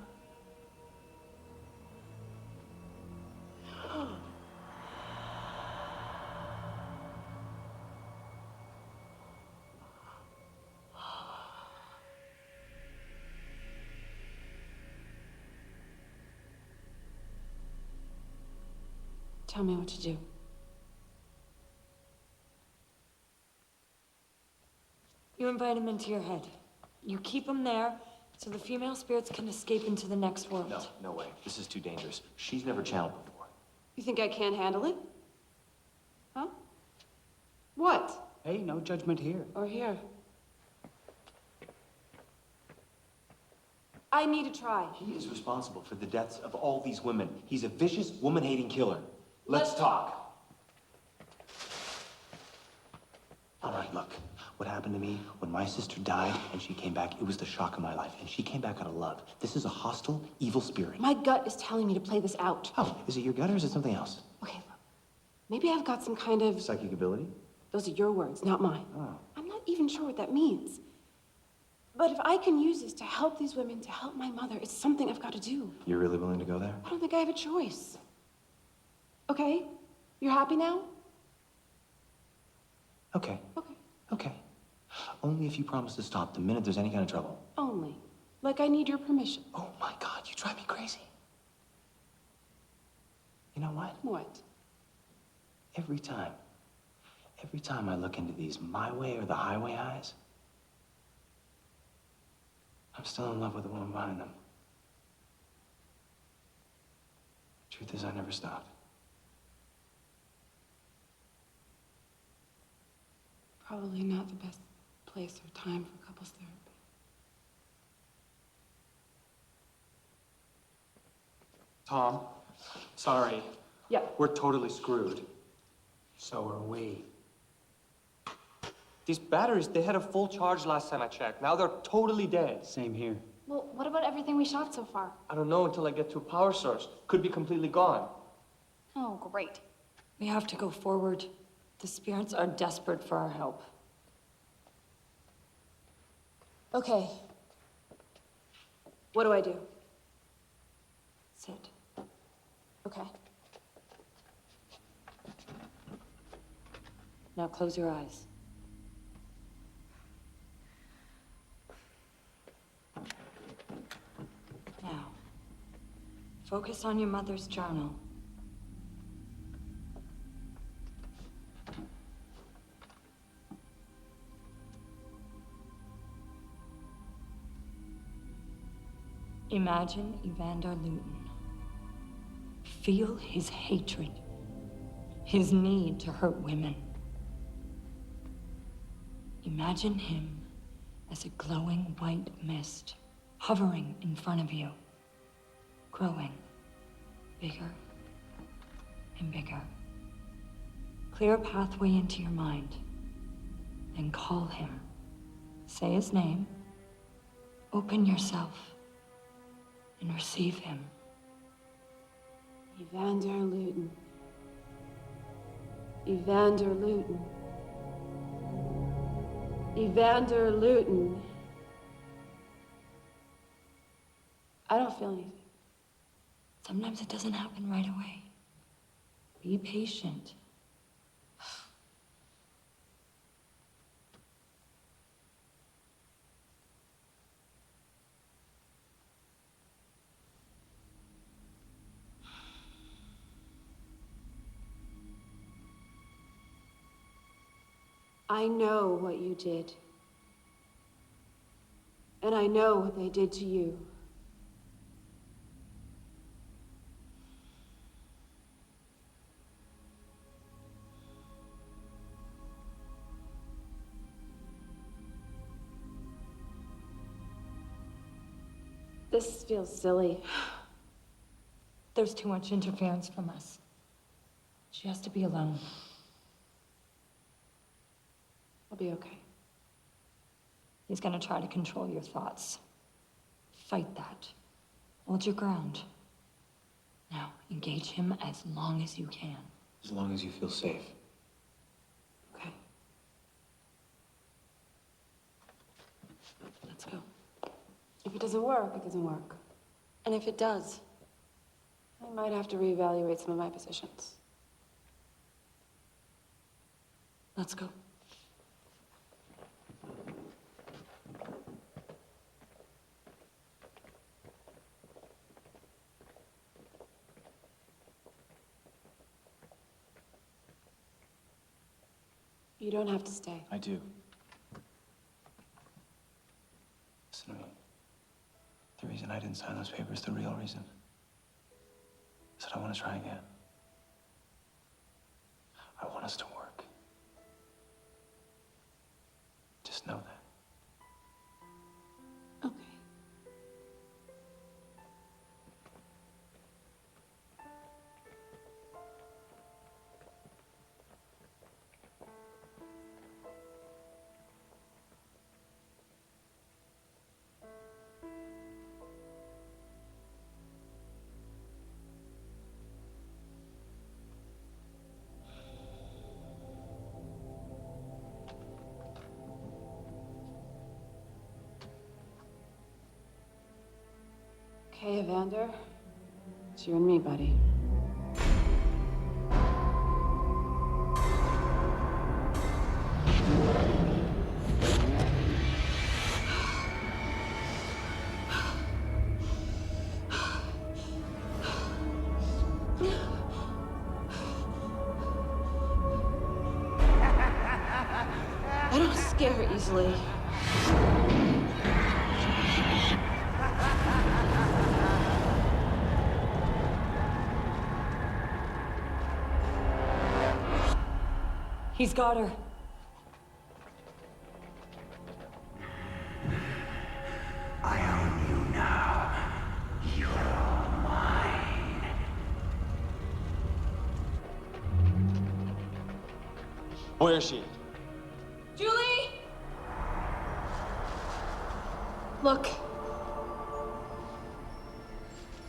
Tell me what to do. You invite him into your head. You keep him there so the female spirits can escape into the next world. No, no way. This is too dangerous. She's never channeled before. You think I can't handle it? Huh? What? Hey, no judgment here. Or here? I need to try. He is responsible for the deaths of all these women. He's a vicious, woman-hating killer. Let's talk. All right, look. What happened to me when my sister died and she came back, it was the shock of my life. And she came back out of love. This is a hostile, evil spirit. My gut is telling me to play this out. Oh, is it your gut or is it something else? Okay, look. Maybe I've got some kind of... Psychic ability? Those are your words, not mine. Oh. I'm not even sure what that means. But if I can use this to help these women, to help my mother, it's something I've got to do. You're really willing to go there? I don't think I have a choice. Okay? You're happy now? Okay. Okay. Okay. Only if you promise to stop the minute there's any kind of trouble. Only. Like I need your permission. Oh my God, you drive me crazy. You know what? What? Every time I look into these my way or the highway eyes, I'm still in love with the woman behind them. Truth is, I never stopped. Probably not the best place or time for couples therapy. Tom, sorry. Yeah. We're totally screwed. So are we. These batteries, they had a full charge last time I checked. Now they're totally dead. Same here. Well, what about everything we shot so far? I don't know until I get to a power source. Could be completely gone. Oh, great. We have to go forward. The spirits are desperate for our help. Okay. What do I do? Sit. Okay. Now close your eyes. Now, focus on your mother's journal. Imagine Evander Luton. Feel his hatred, his need to hurt women. Imagine him as a glowing white mist hovering in front of you, growing bigger and bigger. Clear a pathway into your mind, then call him. Say his name, open yourself, and receive him. Evander Luton. Evander Luton. Evander Luton. I don't feel anything. Sometimes it doesn't happen right away. Be patient. I know what you did. And I know what they did to you. This feels silly. There's too much interference from us. She has to be alone. I'll be okay. He's gonna try to control your thoughts. Fight that. Hold your ground. Now, engage him as long as you can. As long as you feel safe. Okay. Let's go. If it doesn't work, it doesn't work. And if it does? I might have to reevaluate some of my positions. Let's go. You don't have to stay. I do. Listen to me. The reason I didn't sign those papers, the real reason, is that I want to try again. I want us to work. Just know that. Okay, Evander. It's you and me, buddy. I don't scare easily. He's got her. Where is she? Julie! Look.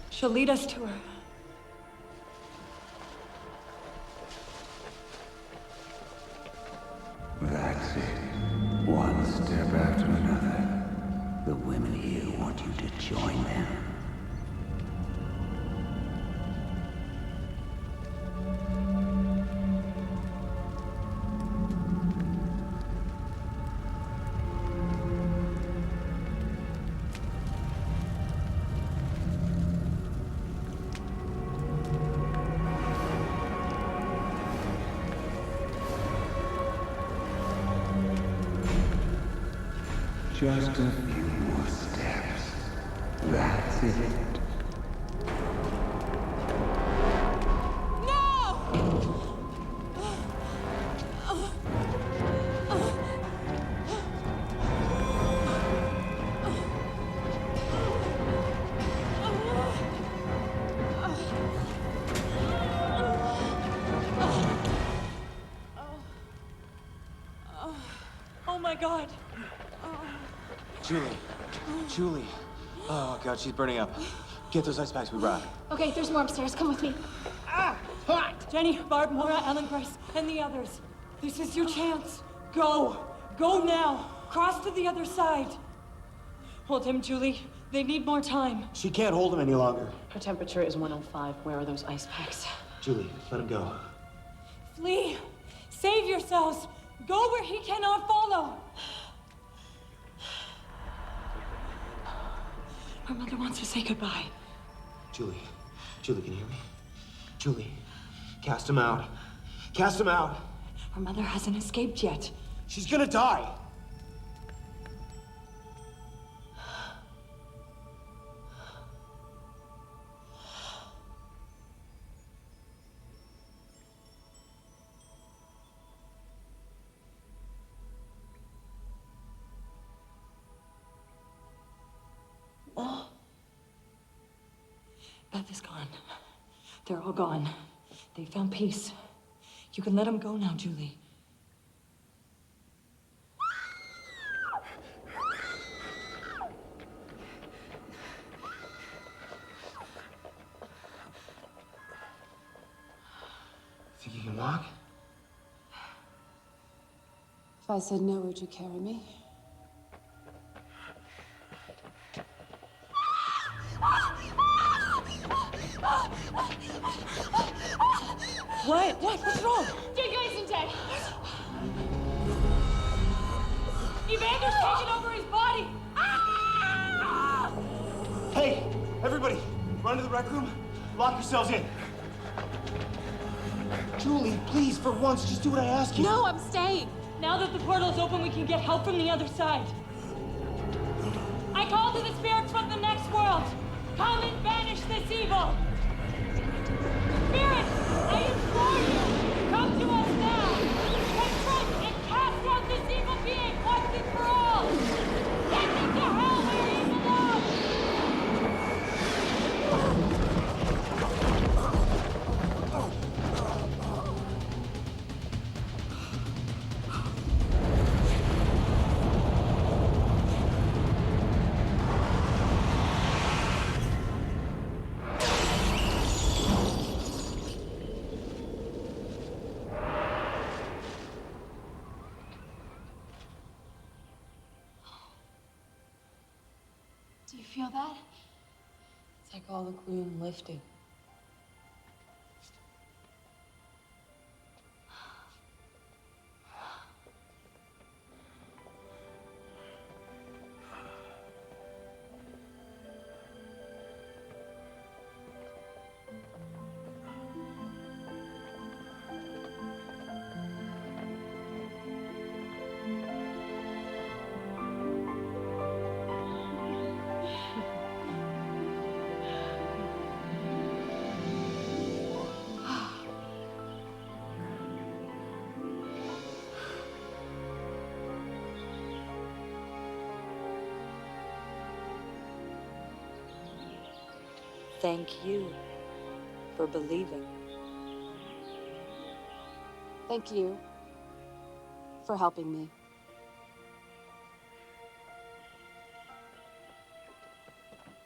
She'll lead us to her. That's it. One step after another. The women here want you to join them. Just a few more steps. That's it. Oh my God. Julie. Julie. Oh, God, she's burning up. Get those ice packs we brought. Okay, there's more upstairs. Come with me. Hot! Jenny, Barb, Maura, Ellen, Grace, and the others. This is your chance. Go. Go now. Cross to the other side. Hold him, Julie. They need more time. She can't hold him any longer. Her temperature is 105. Where are those ice packs? Julie, let him go. Flee. Save yourselves. Go where he cannot follow. Our mother wants to say goodbye. Julie. Julie, can you hear me? Julie. Cast him out. Cast him out. Our mother hasn't escaped yet. She's gonna die. Oh. Beth is gone. They're all gone. They found peace. You can let them go now, Julie. Think you can walk? If I said no, would you carry me? What? What's wrong? Jake isn't dead. Evander's taken over his body. Hey, everybody, run to the rec room. Lock yourselves in. Julie, please, for once, just do what I ask you. No, I'm staying. Now that the portal's open, we can get help from the other side. I call to the spirits from the next world. Come and banish this evil. Spirits, I implore you, come to us now. Confront and cast out this evil being once and for all. Send him to hell where he belongs. Do you feel that? It's like all the gloom lifted. Thank you for believing. Thank you for helping me.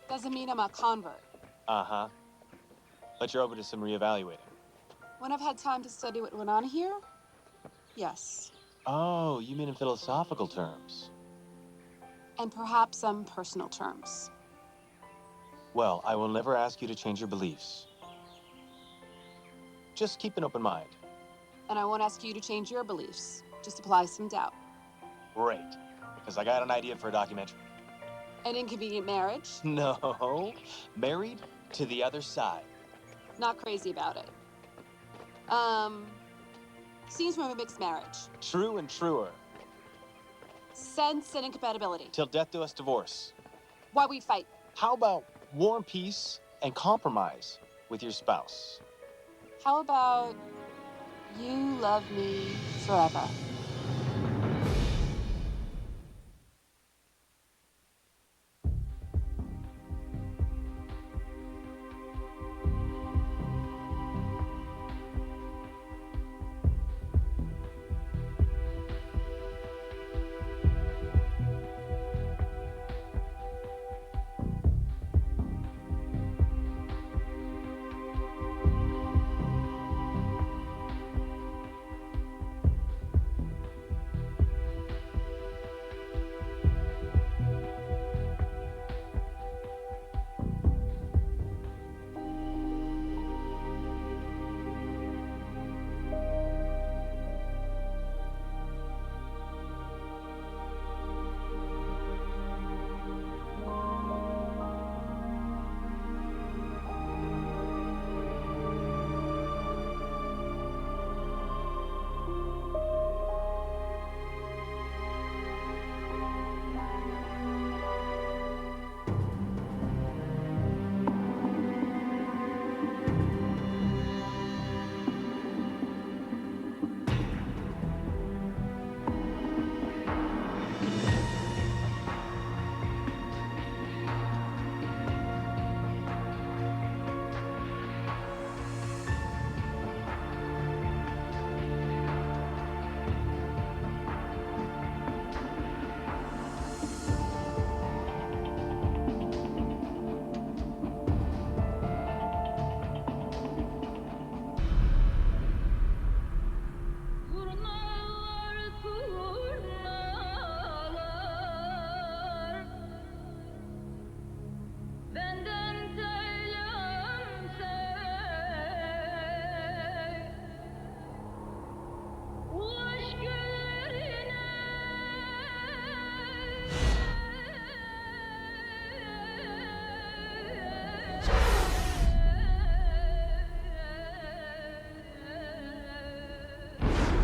Doesn't mean I'm a convert. Uh-huh. But you're open to some reevaluating. When I've had time to study what went on here, yes. Oh, you mean in philosophical terms? And perhaps some personal terms. Well, I will never ask you to change your beliefs. Just keep an open mind. And I won't ask you to change your beliefs. Just apply some doubt. Great. Because I got an idea for a documentary. An inconvenient marriage? No. Married to the other side. Not crazy about it. Scenes from a mixed marriage. True and truer. Sense and incompatibility. Till death do us divorce. Why we fight. How about war and peace and compromise with your spouse? How about you love me forever?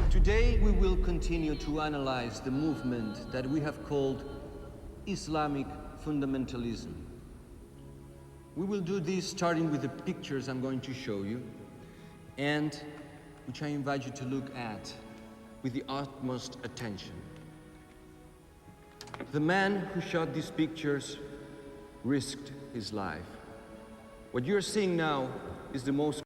Today we will continue to analyze the movement that we have called Islamic fundamentalism. We will do this starting with the pictures I'm going to show you, and which I invite you to look at with the utmost attention. The man who shot these pictures risked his life. What you're seeing now is the most